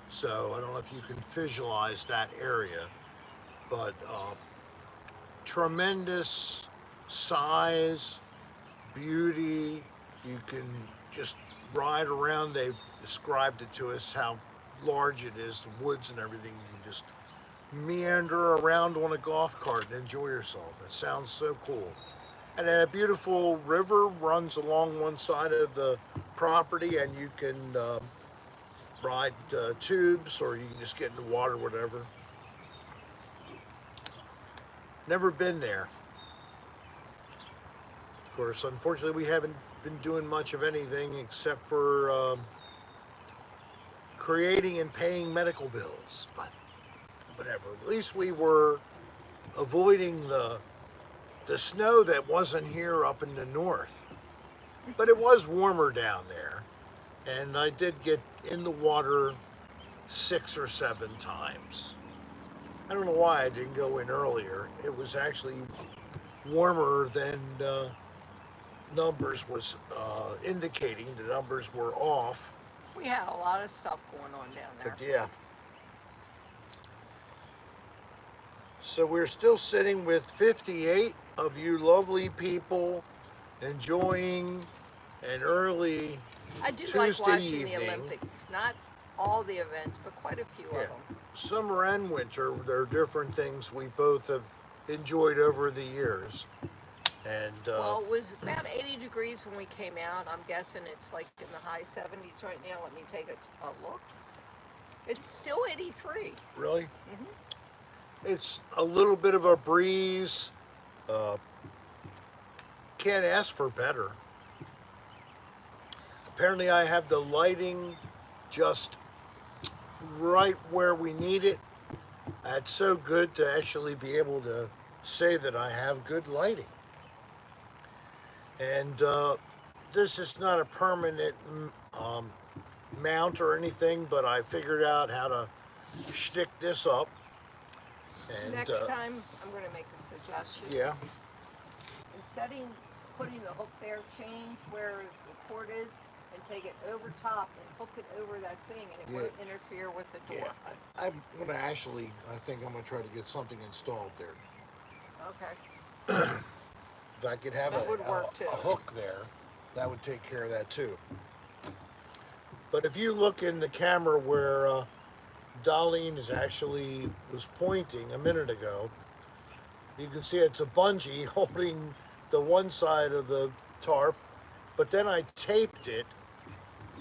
So I don't know if you can visualize that area, but tremendous size, beauty. You can just ride around. They've described it to us how large it is, the woods and everything. You can just meander around on a golf cart and enjoy yourself. It sounds so cool. And then a beautiful river runs along one side of the property, and you can ride tubes, or you can just get in the water, whatever. Never been there. Of course, unfortunately, we haven't been doing much of anything except for creating and paying medical bills. But whatever. At least we were avoiding the snow that wasn't here up in the north. But it was warmer down there. And I did get in the water 6 or 7 times. I don't know why I didn't go in earlier. It was actually warmer than numbers was indicating. The numbers were off. We had a lot of stuff going on down there. But yeah. So we're still sitting with 58 of you lovely people enjoying an early I do like Tuesday watching the evening. Olympics. Not all the events, but quite a few Yeah. of them. Summer and winter, there are different things we both have enjoyed over the years. And Well, it was about 80 degrees when we came out. I'm guessing it's like in the high 70s right now. Let me take a look. It's still 83. really, Hmm. it's a little bit of a breeze. Uh, can't ask for better. Apparently, I have the lighting just right where we need it. It's so good to actually be able to say that I have good lighting. And this is not a permanent um, mount or anything, but I figured out how to stick this up. And Next time, I'm going to make a suggestion. yeah, Putting the hook there, change where the cord is and take it over top and hook it over that thing, and it won't interfere with the door. yeah. I'm gonna actually. I think I'm gonna try to get something installed there. Okay. If I could have That would work too. a hook there, that would take care of that too. But if you look in the camera where Darlene was pointing a minute ago, you can see it's a bungee holding the one side of the tarp, but then I taped it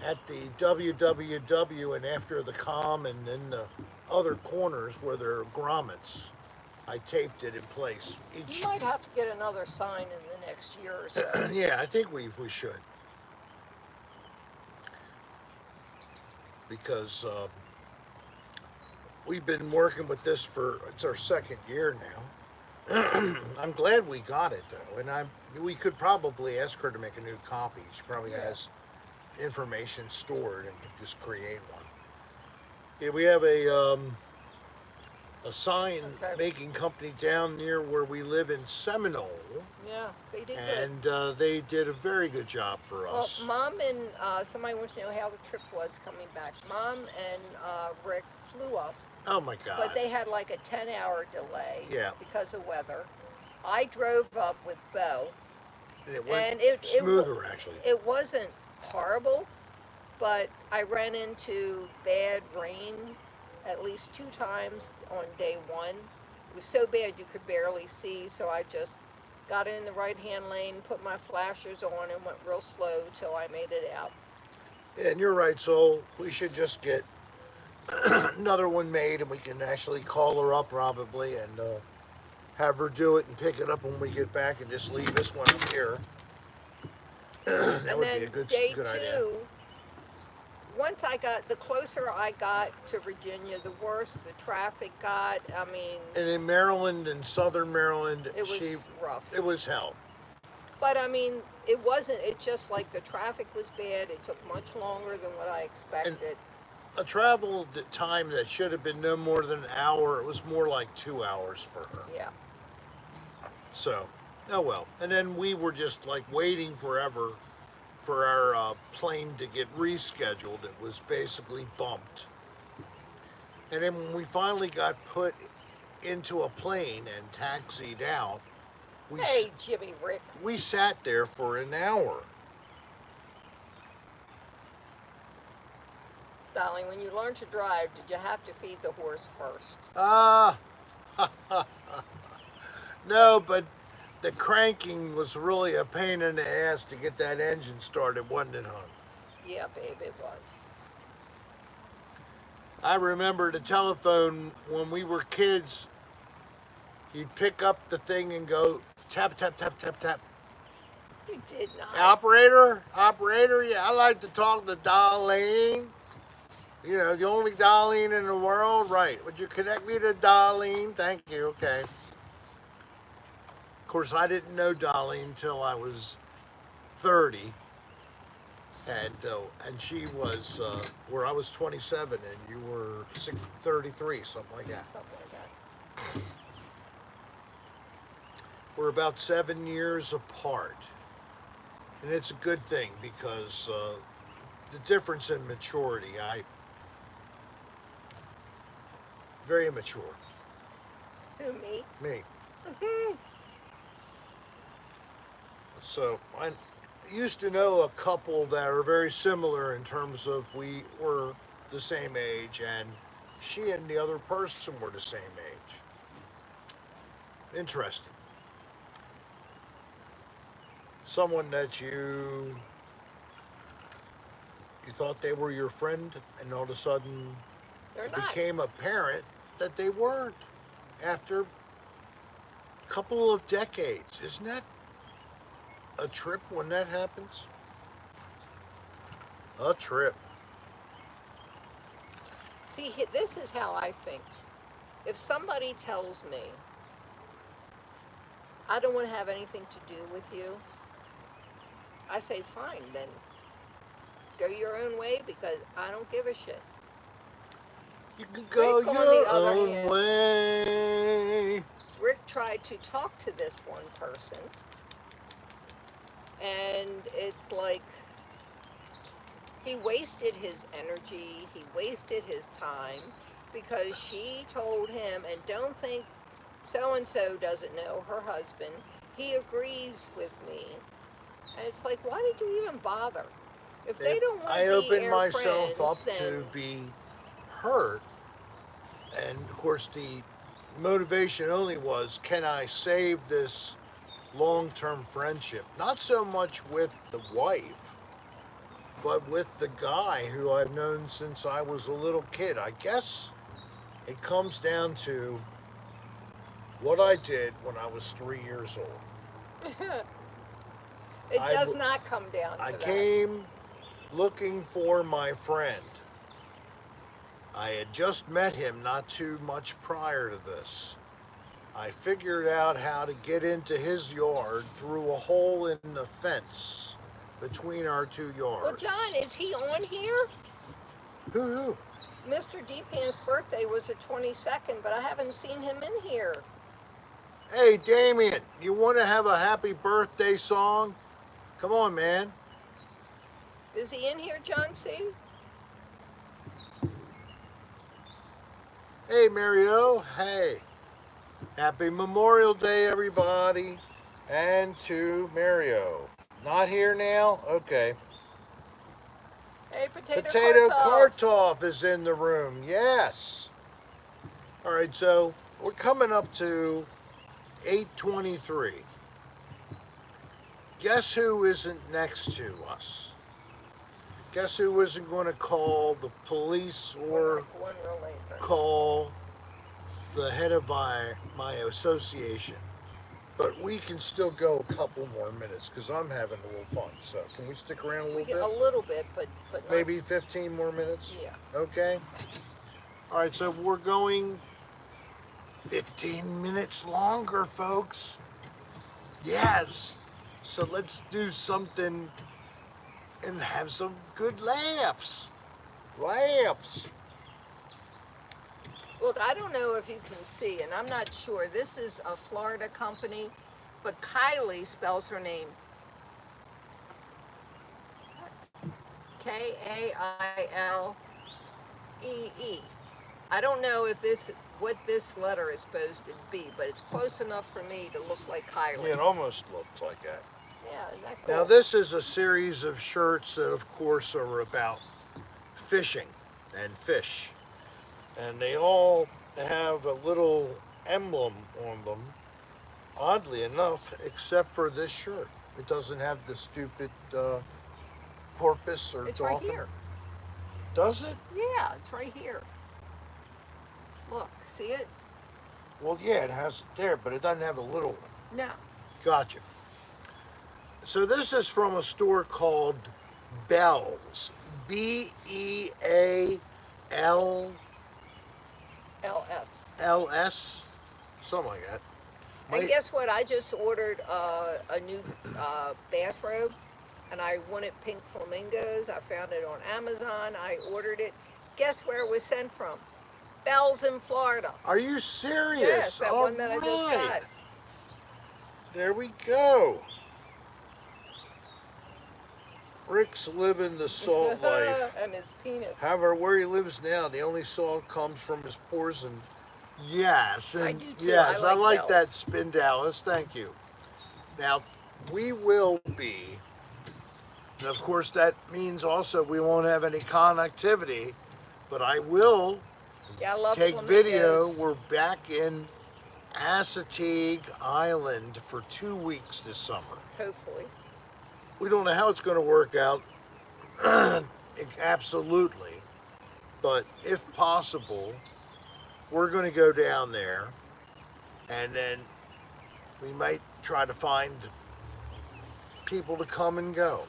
at the WWW and after the com and then the other corners where there are grommets. I taped it in place. You might have to get another sign in the next year or so. Yeah, I think we should. Because we've been working with this it's our second year now. I'm glad we got it though, and we could probably ask her to make a new copy. She probably has information stored and can just create one. Yeah, we have a sign making company down near where we live in Seminole. Yeah, they did good. And they did a very good job for us. Well, Mom and somebody wants to know how the trip was coming back. Mom and Rick flew up. Oh my God. But they had like a 10-hour delay because of weather. I drove up with Bo. And it went smoother, actually. It wasn't horrible, but I ran into bad rain at least 2 times on day 1. It was so bad you could barely see, so I just got in the right-hand lane, put my flashers on, and went real slow till I made it out. Yeah, and you're right, so we should just get another one made, and we can actually call her up probably and have her do it and pick it up when we get back and just leave this one up here. That would be a good idea. Once the closer I got to Virginia, the worse the traffic got. I mean... And in Maryland and southern Maryland, it was rough. It was hell. But I mean, it's just like the traffic was bad. It took much longer than what I expected. And a travel time that should have been no more than an hour, it was more like 2 hours for her. Yeah. So, oh well. And then we were just like waiting forever for our plane to get rescheduled. It was basically bumped. And then when we finally got put into a plane and taxied out, Hey, Jimmy Rick. We sat there for an hour. Darling, when you learned to drive, did you have to feed the horse first? No, but the cranking was really a pain in the ass to get that engine started, wasn't it, hon? Yeah, babe, it was. I remember the telephone when we were kids. You'd pick up the thing and go tap, tap, tap, tap, tap. You did not. Operator, yeah, I like to talk to Darlene. You know, the only Darlene in the world, right? Would you connect me to Darlene? Thank you, okay. Of course, I didn't know Darlene until I was 30. And she was, where I was 27 and you were 33, something like that. Something like that. We're about 7 years apart. And it's a good thing because the difference in maturity. Very immature. Who, me? Me. So I used to know a couple that are very similar in terms of we were the same age, and she and the other person were the same age. Interesting. Someone that you thought they were your friend, and all of a sudden They're it not. became apparent that they weren't after a couple of decades. Isn't that a trip when that happens? A trip. See, this is how I think. If somebody tells me, I don't want to have anything to do with you, I say, fine, then go your own way because I don't give a shit. You can go Rick, on your the other own hand, way. Rick tried to talk to this one person, and it's like he wasted his energy, he wasted his time because she told him, and don't think so and so doesn't know her husband. He agrees with me. And it's like, why did you even bother? If they don't want I to be opened air myself friends, up then to be hurt, and of course the motivation only was, can I save this long-term friendship? Not so much with the wife, but with the guy who I've known since I was a little kid. I guess it comes down to what I did when I was 3 years old. it I, does not come down I to that. came looking for my friend. I had just met him not too much prior to this. I figured out how to get into his yard through a hole in the fence between our two Well, yards. John, is he on here? Who? Mr. Deepan's birthday was the 22nd, but I haven't seen him in here. Hey, Damien, you want to have a happy birthday song? Come on, man. Is he in here, John C? Hey, Mario. Hey. Happy Memorial Day, everybody. And to Mario. Not here now? Okay. Hey, Potato Kartoff. Kartoff is in the room. Yes. All right, so we're coming up to 8:23. Guess who isn't next to us? Guess who isn't going to call the police or One real later. call the head of my association? But we can still go a couple more minutes because I'm having a little fun. So can we stick around a little bit? A little bit, but not. Maybe 15 more minutes? Yeah. Okay. All right, so we're going 15 minutes longer, folks. Yes. So let's do something and have some good laughs. Laughs. Look, I don't know if you can see, and I'm not sure. This is a Florida company, but Kylie spells her name Kaillee. I don't know if what this letter is supposed to be, but it's close enough for me to look like Kylie. It almost looked like that. Yeah, isn't that cool? Now, this is a series of shirts that, of course, are about fishing and fish. And they all have a little emblem on them, oddly enough, except for this shirt. It doesn't have the stupid porpoise or It's dolphin. right here. Does it? Yeah, it's right here. Look, see it? Well, yeah, it has it there, but it doesn't have a little one. No. Gotcha. So this is from a store called Bell's. Beall. LS. LS, something like that. And guess what? I just ordered a new bathrobe, and I wanted pink flamingos. I found it on Amazon. I ordered it. Guess where it was sent from? Bell's in Florida. Are you serious? Yes, that All one that I just right. got. There we go. Rick's living the salt life. And his penis. However, where he lives now, the only salt comes from his pores and yes, I and do too. yes, I like that bells. spin, Dallas. Thank you. Now, we will be, and of course, that means also we won't have any connectivity, but I will Yeah, I love take video. flamingos. We're back in Assateague Island for 2 weeks this summer. Hopefully. We don't know how it's going to work out, absolutely, but if possible, we're going to go down there and then we might try to find people to come and go.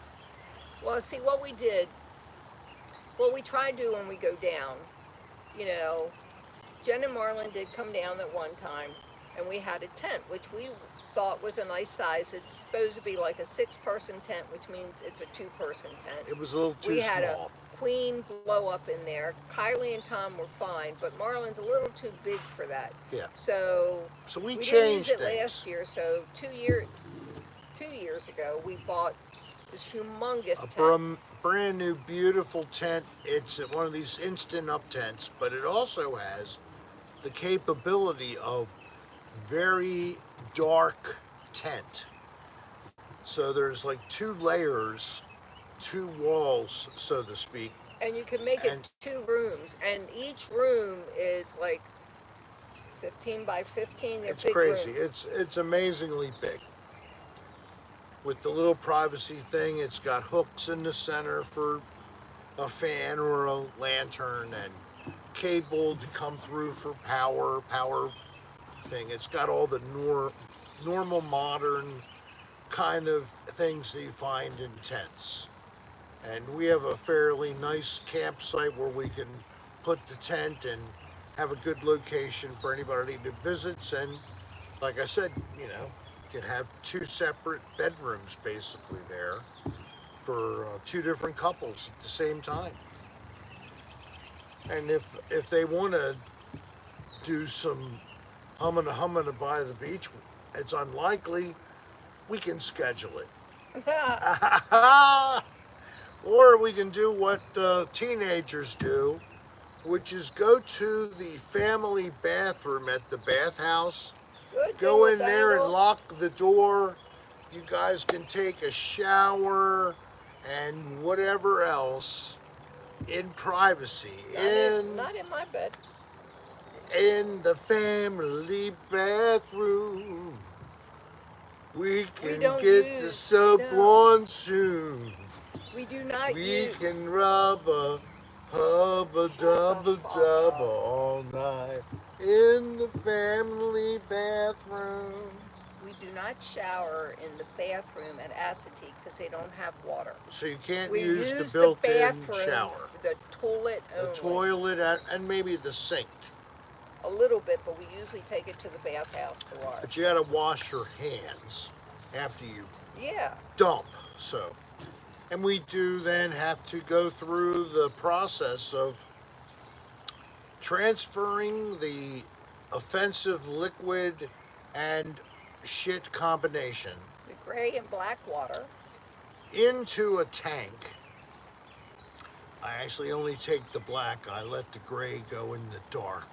Well, see what we did. What we try to do when we go down, you know, Jen and Marlon did come down at one time, and we had a tent, which we thought was a nice size. It's supposed to be like a 6-person tent, which means it's a 2-person tent. It was a little too We had small. a queen blow up in there. Kylie and Tom were fine, but Marlon's a little too big for that. Yeah. So we didn't use changed it things. last year. So 2 years ago, we bought this humongous tent. Brand new, beautiful tent. It's one of these instant up tents, but it also has the capability of very dark tent. So there's like 2 layers, 2 walls, so to speak. And you can make it 2 rooms, and each room is like 15 by 15. They're It's big crazy. rooms. It's amazingly big. With the little privacy thing, it's got hooks in the center for a fan or a lantern and cable to come through for power thing. It's got all the normal modern kind of things that you find in tents. And we have a fairly nice campsite where we can put the tent and have a good location for anybody to visit. And like I said, you can have 2 separate bedrooms basically there for 2 different couples at the same time. And if they want to do some humming by the beach, it's unlikely we can schedule it. Or we can do what teenagers do, which is go to the family bathroom at the bathhouse. Good Go thing in with there Dangle. and lock the door. You guys can take a shower and whatever else in privacy. Not in my bed. In the family bathroom. We can don't get the use- sub no. on soon. We do not We use. can rub a hubba dubba fuck dubba up. all night in the family bathroom. We do not shower in the bathroom at Assateague because they don't have water. So you can't We use the use built-in bathroom, shower. the toilet only. The toilet and maybe the sink. A little bit, but we usually take it to the bathhouse to wash. But you gotta wash your hands after you Yeah. dump. So, and we do then have to go through the process of transferring the offensive liquid and shit combination The gray and black water. into a tank. I actually only take the black. I let the gray go in the dark.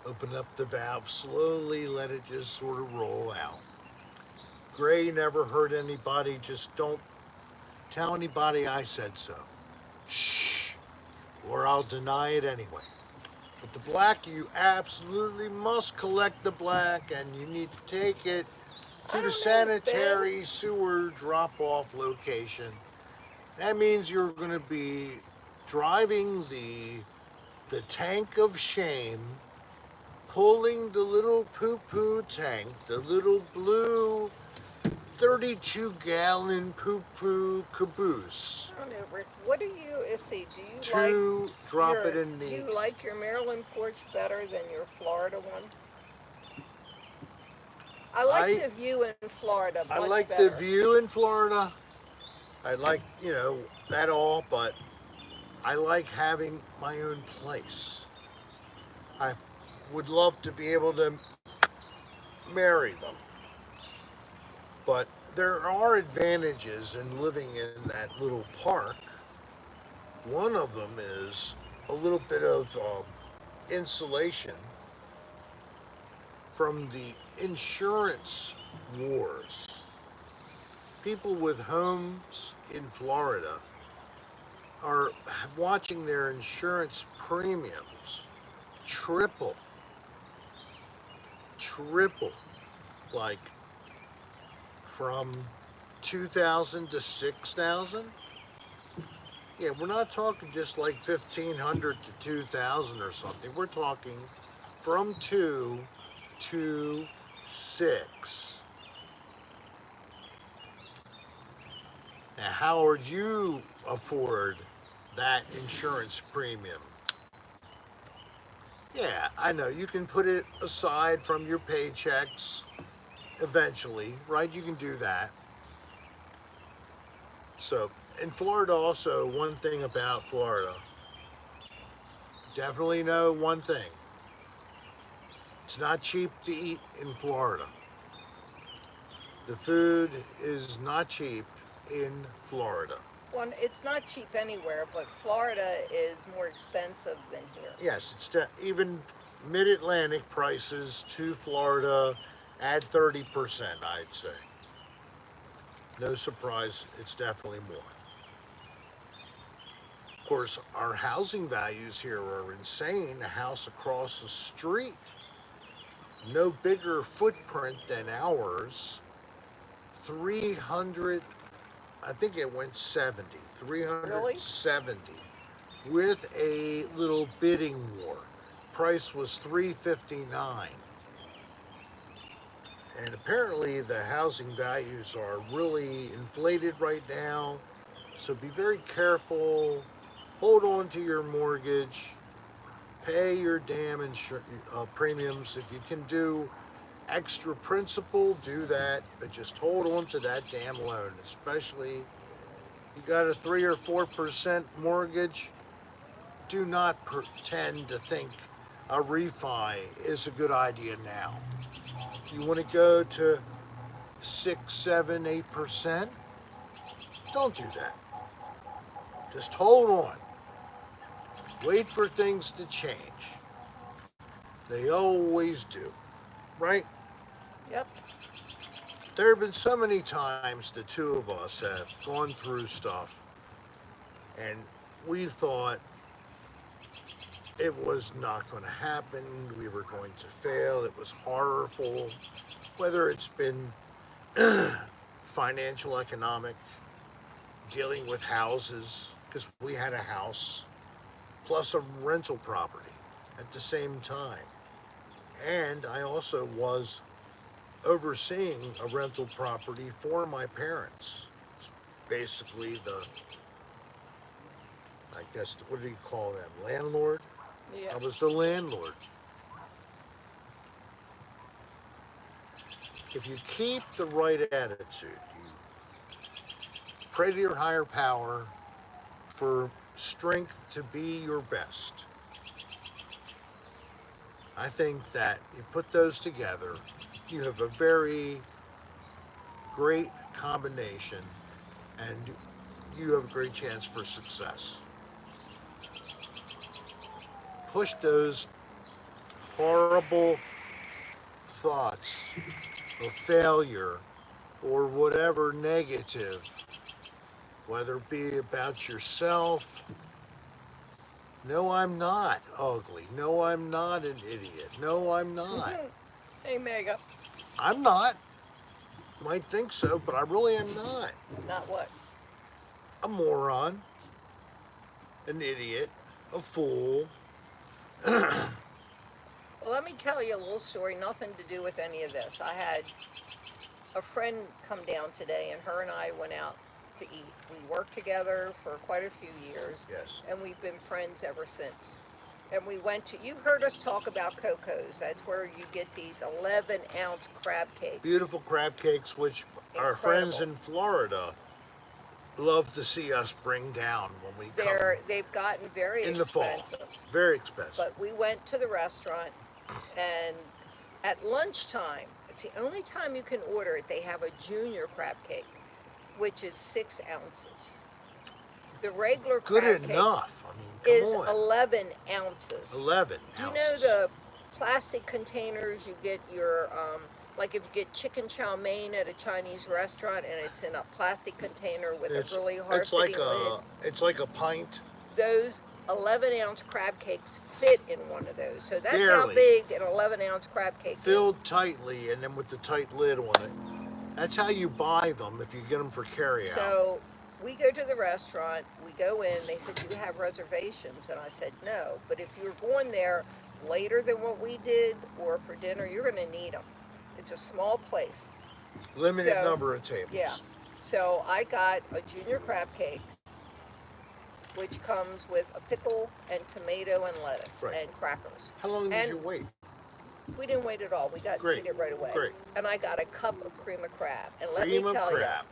Open up the valve slowly, let it just sort of roll out. Gray never hurt anybody, just don't tell anybody I said so. Shh, or I'll deny it anyway. But the black, you absolutely must collect the black, and you need to take it to the sanitary sewer drop-off location. That means you're going to be driving the tank of shame, pulling the little poo-poo tank, the little blue 32-gallon poo-poo caboose, I don't know, Rick. What do you? Let's see. Do you to drop your, it in Do the... you like your Maryland porch better than your Florida one? I like the view in Florida much I like better. the view in Florida. I like, that all, but I like having my own place. I would love to be able to marry them. But there are advantages in living in that little park. One of them is a little bit of insulation from the insurance wars. People with homes in Florida are watching their insurance premiums triple, triple, like from 2,000 to 6,000. Yeah, we're not talking just like 1,500 to 2,000 or something. We're talking from 2 to 6. Now, how would you afford that insurance premium? Yeah, I know you can put it aside from your paychecks eventually, right? You can do that. So, in Florida, also, one thing about Florida, definitely know one thing: it's not cheap to eat in Florida. The food is not cheap in Florida. Well, it's not cheap anywhere, but Florida is more expensive than here. Yes, even mid-Atlantic prices to Florida add 30%, I'd say. No surprise, it's definitely more. Of course, our housing values here are insane. A house across the street, no bigger footprint than ours, 300, I think it went 70, Really? 370 with a little bidding war. Price was 359. And apparently the housing values are really inflated right now. So be very careful. Hold on to your mortgage. Pay your damn premiums. If you can do extra principal, do that. But just hold on to that damn loan. Especially you got a 3 or 4% mortgage. Do not pretend to think a refi is a good idea now. You want to go to 6, 7, 8%? Don't do that. Just hold on. Wait for things to change. They always do, right? Yep. There have been so many times the two of us have gone through stuff and we thought it was not going to happen. We were going to fail. It was horrible. Whether it's been financial, economic, dealing with houses, because we had a house plus a rental property at the same time. And I also was overseeing a rental property for my parents. Basically I guess, what do you call them? Landlord? Yeah. I was the landlord. If you keep the right attitude, you pray to your higher power for strength to be your best. I think that you put those together, you have a very great combination and you have a great chance for success. Push those horrible thoughts of failure or whatever negative, whether it be about yourself. No, I'm not ugly. No, I'm not an idiot. No, I'm not. Hey, Mega. I'm not. Might think so, but I really am not. Not what? A moron, an idiot, a fool. Well, let me tell you a little story, nothing to do with any of this. I had a friend come down today, and her and I went out to eat. We worked together for quite a few years, Yes. and we've been friends ever since. And we went to, you heard us talk about Coco's. That's where you get these 11-ounce crab cakes. Beautiful crab cakes, which our friends in Florida love to see us bring down when we come They've gotten very in the fall. expensive. Very expensive. But we went to the restaurant, and at lunchtime, cakes. The only time you can order it, they have a junior crab cake, which is 6 ounces. The regular Good crab cake enough. I mean, is come on. 11 ounces. 11 Do you ounces. know the plastic containers you get your, like if you get chicken chow mein at a Chinese restaurant and it's in a plastic container with a really hard it's like fitting lid? it's like a pint. Those 11-ounce crab cakes fit in one of those. So that's how Barely. big an 11-ounce crab cake Filled is. tightly and then with the tight lid on it. That's how you buy them if you get them for carry out. So we go to the restaurant, we go in, they said, "Do you have reservations?" And I said, "No, but if you're going there later than what we did or for dinner, you're going to need them." It's a small place. Limited so- number of tables. Yeah. So I got a junior crab cake, which comes with a pickle and tomato and lettuce Right. and crackers. How long did And- you wait? We didn't wait at all. We got Great. seated right away. Great. And I got a cup of cream of crab. And let Cream me of tell you, crab.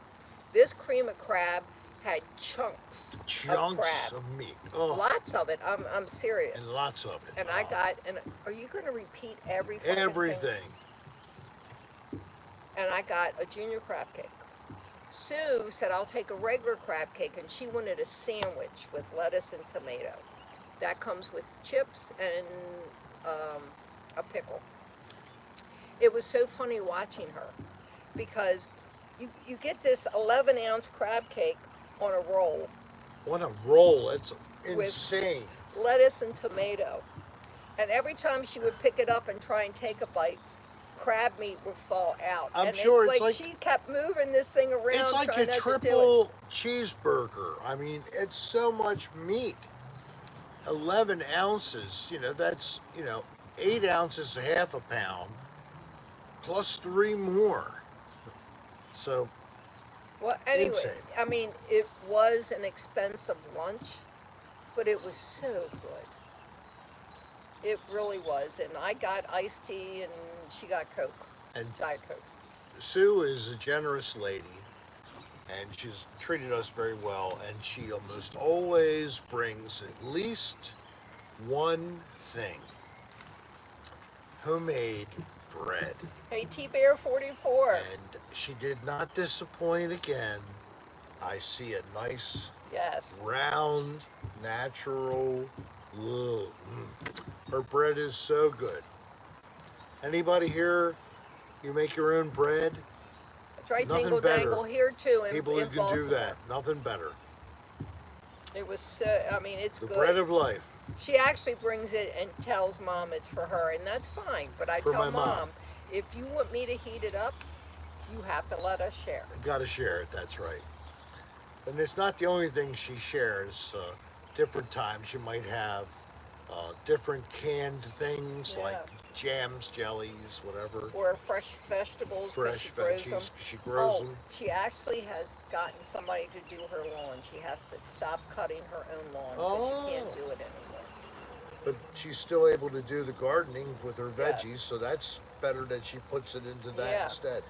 this cream of crab had chunks of Chunks crab. of meat. Oh, Lots of it. I'm serious. and lots of it. And I got, and are you going to repeat every fucking thing? everything. And I got a junior crab cake. Sue said, "I'll take a regular crab cake," and she wanted a sandwich with lettuce and tomato. That comes with chips and a pickle. It was so funny watching her because you get this 11-ounce crab cake on a roll, What a roll. It's With- insane. lettuce and tomato. And every time she would pick it up and try and take a bite, crab meat would fall out. I'm and sure it's it's like like- she kept moving this thing around It's like trying a not to do it. triple cheeseburger. I mean, it's so much meat. 11 ounces, that's, 8 ounces, half a pound, plus 3 more. So, Well, anyway, Insane. I mean, it was an expensive lunch, but it was so good. It really was. And I got iced tea and she got Coke, and Diet Coke. Sue is a generous lady, and she's treated us very well, and she almost always brings at least one thing. Homemade bread. Hey, T-Bear 44. And she did not disappoint again. I see a nice, Yes. round, natural, her bread is so good. Anybody here, you make your own bread? That's right, Nothing Dingle better. Dangle here too in, People who in can Baltimore. do that, nothing better. It was so, I mean, it's The good. bread of life. She actually brings it and tells Mom it's for her, and that's fine. But I For tell my mom. if you want me to heat it up, you have to let us share. Got to share it, that's right. And it's not the only thing she shares. Different times she might have different canned things like Yeah. jams, jellies, whatever. Or fresh vegetables, 'cause Fresh she grows veggies, them. 'cause she grows Oh, them. she actually has gotten somebody to do her lawn. She has to stop cutting her own lawn because she can't Oh. do it anymore. But she's still able to do the gardening with her veggies, Yes. so that's better that she puts it into that Yeah. instead.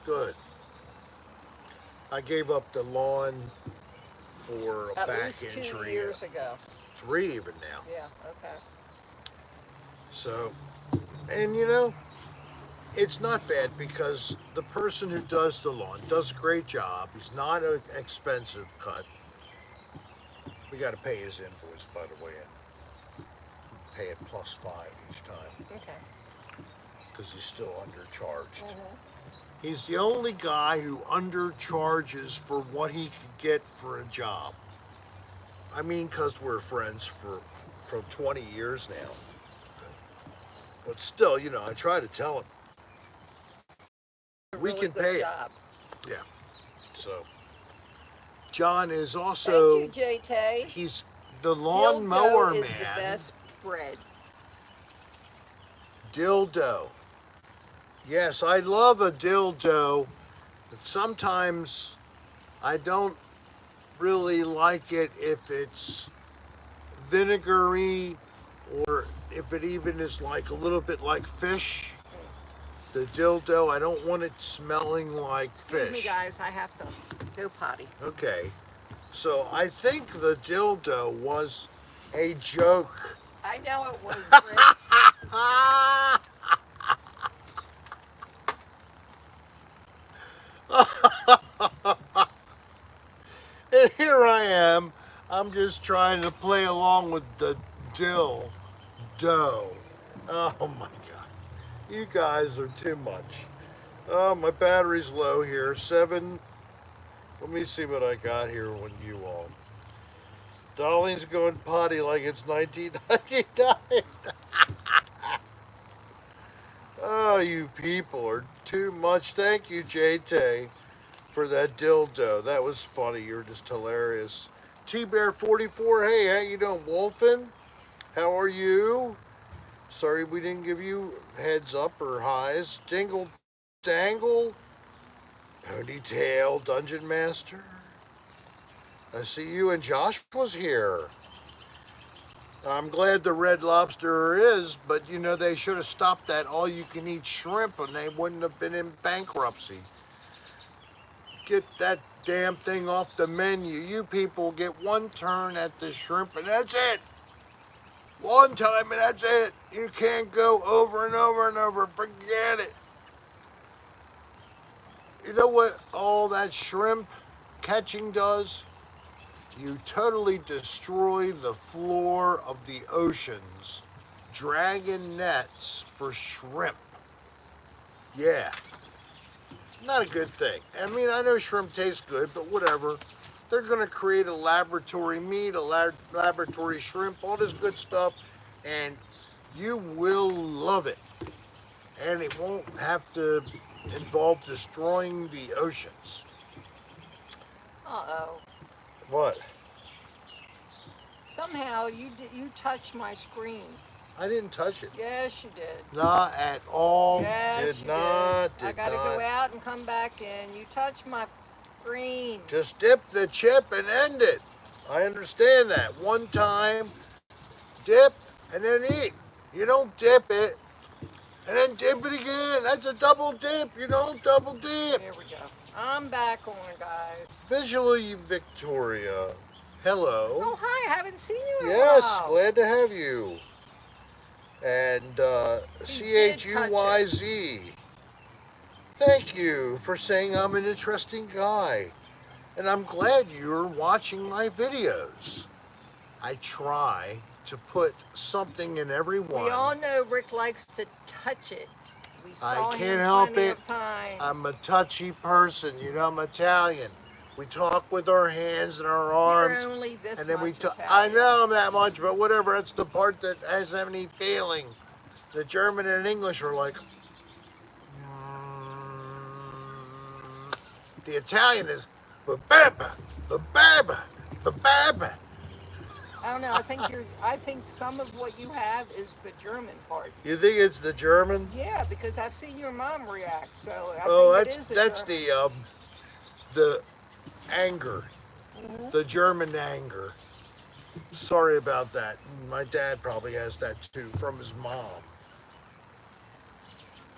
Good. I gave up the lawn for a At back least 2 injury. years ago. 3 even now. Yeah, okay. So, and it's not bad because the person who does the lawn does a great job. He's not an expensive cut. We got to pay his invoice, by the way, and pay it +5 each time Okay. because he's still undercharged. Mhm. He's the only guy who undercharges for what he could get for a job. I mean, because we're friends for 20 years now. But still, I try to tell him. A We really can good pay it. job. Yeah. So, John is also, Thank you, J-Tay. he's the lawnmower Dildo man. is the best bread. Dildo. Yes, I love a dildo, but sometimes I don't really like it if it's vinegary or if it even is like a little bit like fish. The dildo, I don't want it smelling like Excuse me, fish. guys. I have to go potty. Okay. So I think the dildo was a joke. I know it was, Rick. And here I am. I'm just trying to play along with the dill dough. Oh my god. You guys are too much. Oh, my battery's low here. 7. Let me see what I got here when you all. Darlene's going potty like it's 1999. Oh, you people are too much. Thank you, JT, for that dildo. That was funny. You're just hilarious. T-Bear44, hey, how you doing, Wolfen? How are you? Sorry we didn't give you heads up or highs. Dingle Dangle, Ponytail Dungeon Master. I see you and Josh was here. I'm glad the Red Lobster is, but you know they should have stopped that all-you-can-eat shrimp and they wouldn't have been in bankruptcy. Get that damn thing off the menu. You people get one turn at the shrimp and that's it. One time and that's it. You can't go over and over and over. Forget it. You know what all that shrimp catching does? You totally destroy the floor of the oceans. Dragging nets for shrimp. Yeah. Not a good thing. I mean, I know shrimp tastes good, but whatever. They're going to create a laboratory meat, a laboratory shrimp, all this good stuff, and you will love it. And it won't have to involve destroying the oceans. Uh-oh. What? Somehow you touched my screen. I didn't touch it. Yes, you did. Not at all. Yes, Did you not. did. I gotta go out and come back in. You touched my screen. Just dip the chip and end it. I understand that. One time, dip, and then eat. You don't dip it, and then dip it again. That's a double dip. You don't double dip. Here we go. I'm back on, guys. Visually Victoria. Hello. Oh, hi. I haven't seen you in a Yes, while. glad to have you. And CHUYZ. Thank you for saying I'm an interesting guy. And I'm glad you're watching my videos. I try to put something in every one. We all know Rick likes to touch it. We saw I him can't help plenty it. of times. I'm a touchy person. You know, I'm Italian. We talk with our hands and our arms. You're only this and then we much talk. Italian. I know I'm that much, but whatever. That's the part that has any feeling. The German and English are like. The Italian is. Ba-baba, ba-baba, ba-baba. I don't know. I think some of what you have is the German part. You think it's the German? Yeah, because I've seen your mom react. So I think it is that's German. the anger, the German anger. Sorry about that. My dad probably has that too from his mom.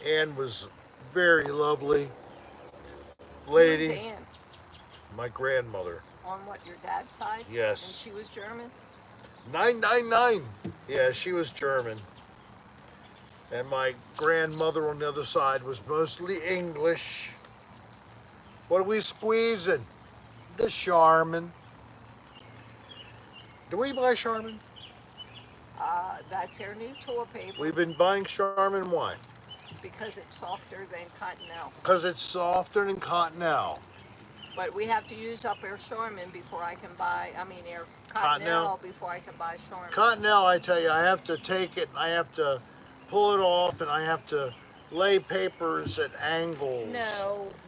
Anne was very lovely lady. Who's Anne? My grandmother. On what, your dad's side? Yes. And she was German? 999. Yeah, she was German. And my grandmother on the other side was mostly English. What are we squeezing? The Charmin. Do we buy Charmin? That's our new toilet paper. We've been buying Charmin. Why? Because it's softer than Cottonelle. Because it's softer than Cottonelle. But we have to use up our Charmin before I can buy, our Cottonelle? Cottonelle before I can buy Charmin. Cottonelle, I tell you, I have to take it, I have to pull it off, and I have to lay papers at angles.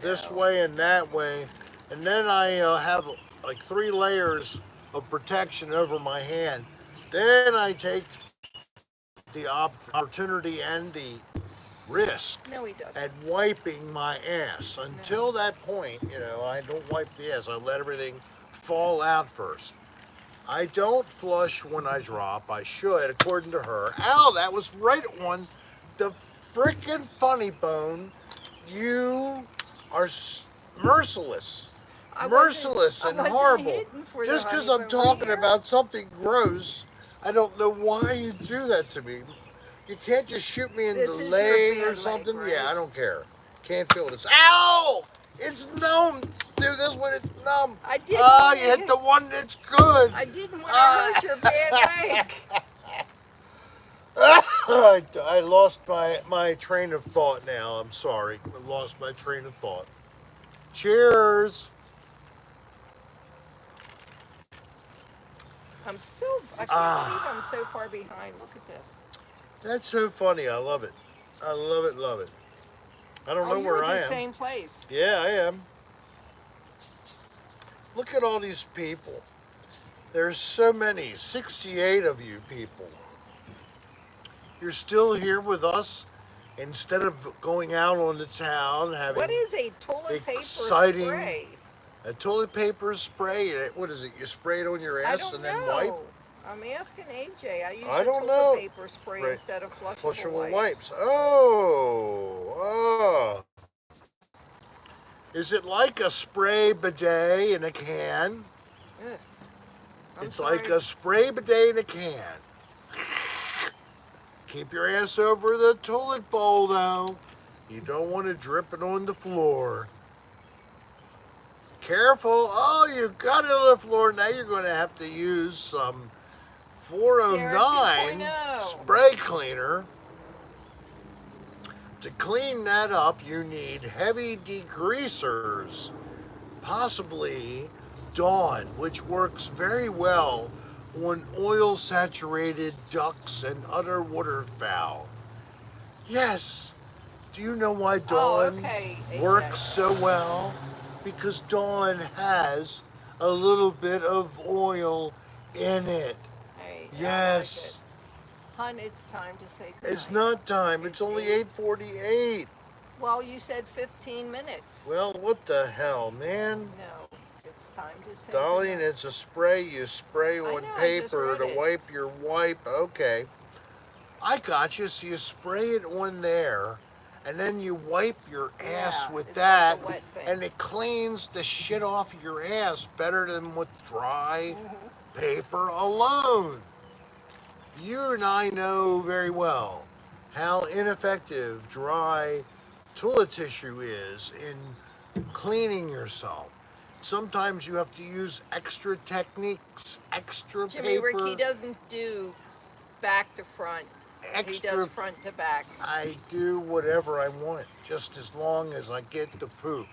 This way and that way. And then I have like 3 layers of protection over my hand. Then I take the opportunity and the risk No, he doesn't. at wiping my ass. Until that point, I don't wipe the ass. I let everything fall out first. I don't flush when I drop. I should, according to her. Ow, that was right on the frickin' funny bone. You are merciless. Merciless and horrible. Just because I'm talking about something gross, I don't know why you do that to me. You can't just shoot me in the leg or something. Leg, right? Yeah, I don't care. Can't feel this. Ow! It's numb. Do this when it's numb. I didn't Ah, wanna you hit the one that's good. I didn't want to Ah. hurt your bad leg. I lost my train of thought now. I'm sorry. I lost my train of thought. Cheers. I can't believe I'm so far behind. Look at this. That's so funny. I love it. I love it, love it. I don't Oh, know you're where at I the am. same place. Yeah, I am. Look at all these people. There's so many. 68 of you people. You're still here with us instead of going out on the town having What is a toilet paper exciting spray? a toilet paper spray. What is it? You spray it on your I ass don't and then wipe? know. I'm asking AJ. I use I a don't toilet know. paper spray Right. instead of flushable Flushable wipes. wipes. Oh. Is it like a spray bidet in a can? Ugh. I'm It's sorry. like a spray bidet in a can. Keep your ass over the toilet bowl though. You don't want to drip it on the floor. Careful. Oh, you got it on the floor. Now you're going to have to use some Serra 409 2.0. spray cleaner. To clean that up, you need heavy degreasers, possibly Dawn, which works very well on oil saturated ducks and other waterfowl. Yes, do you know why Oh, Dawn okay, AJ. works so well? Because Dawn has a little bit of oil in it. Hey, Yes. I like it. Hun, it's time to say goodnight. It's not time. It's It's only 8. 8:48. Well, you said 15 minutes. Well, what the hell, man? No, it's time to say Darling, goodnight. it's a spray you spray I on know, I just paper read to it. wipe your wipe. Okay. I got you. So you spray it on there, and then you wipe your ass Yeah, with it's that, like a wet thing. and it cleans the shit off your ass better than with dry paper alone. You and I know very well how ineffective dry toilet tissue is in cleaning yourself. Sometimes you have to use extra techniques, extra Jimmy paper, Ricky doesn't do back to front. He extra. does front to back. I do whatever I want, just as long as I get the poop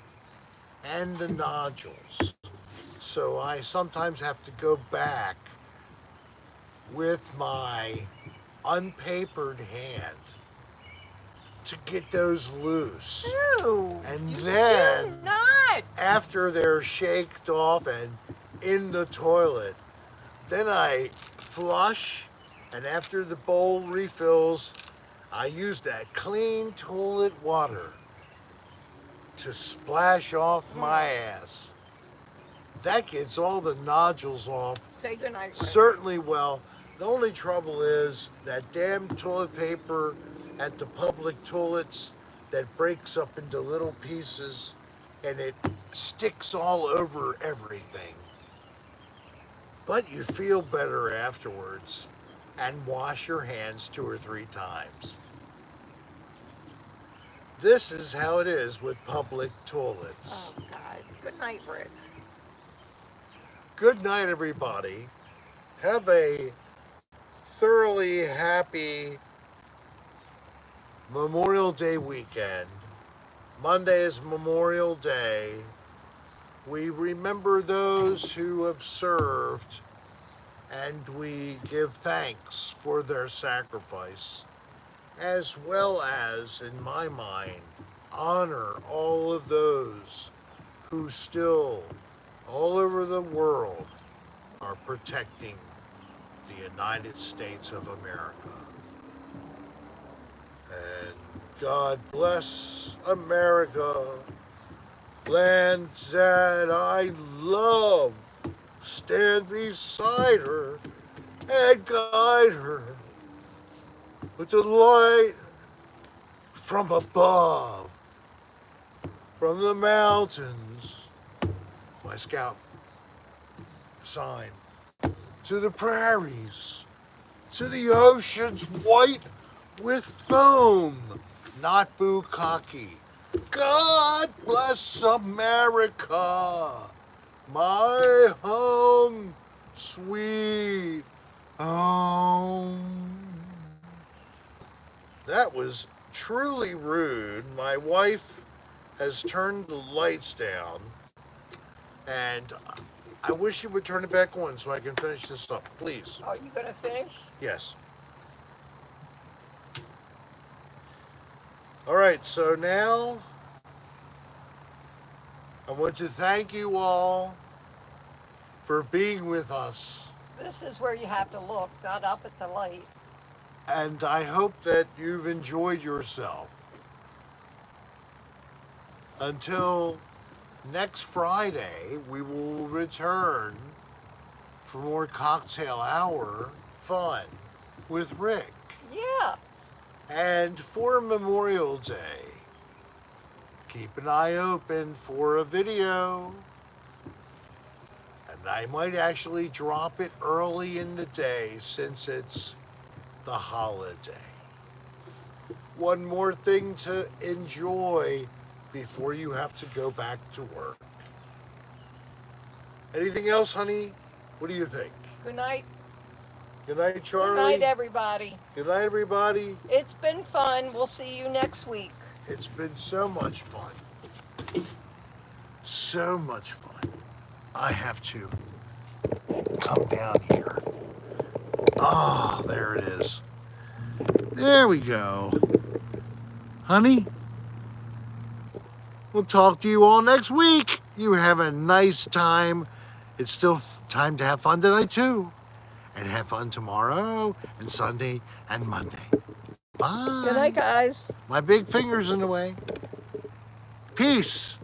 and the nodules. So I sometimes have to go back with my unpapered hand to get those loose. No, And you then do not. after they're shaked off and in the toilet, then I flush, and after the bowl refills, I use that clean toilet water to splash off my ass. That gets all the nodules off Say goodnight. Rick. certainly well. The only trouble is that damn toilet paper at the public toilets that breaks up into little pieces and it sticks all over everything. But you feel better afterwards and wash your hands 2 or 3 times. This is how it is with public toilets. Oh God. Good night, Rick. Good night, everybody. Have a thoroughly happy Memorial Day weekend. Monday is Memorial Day. We remember those who have served and we give thanks for their sacrifice, as well as, in my mind, honor all of those who still, all over the world, are protecting the United States of America. And God bless America, land that I love. Stand beside her and guide her with the light from above, from the mountains. My scout sign. To the prairies, to the oceans white with foam, not bukkake. God bless America, my home, sweet home. That was truly rude. My wife has turned the lights down, and I wish you would turn it back on so I can finish this up, please. Are you gonna finish? Yes. All right, so now I want to thank you all for being with us. This is where you have to look, not up at the light. And I hope that you've enjoyed yourself. Until next Friday, we will return for more cocktail hour fun with Rick. Yeah. And for Memorial Day, keep an eye open for a video. And I might actually drop it early in the day since it's the holiday. One more thing to enjoy before you have to go back to work. Anything else, honey? What do you think? Good night. Good night, Charlie. Good night, everybody. Good night, everybody. It's been fun. We'll see you next week. It's been so much fun. So much fun. I have to come down here. Oh, there it is. There we go. Honey, we'll talk to you all next week. You have a nice time. It's still time to have fun tonight, too. And have fun tomorrow and Sunday and Monday. Bye. Good night, guys. My big finger's in the way. Peace.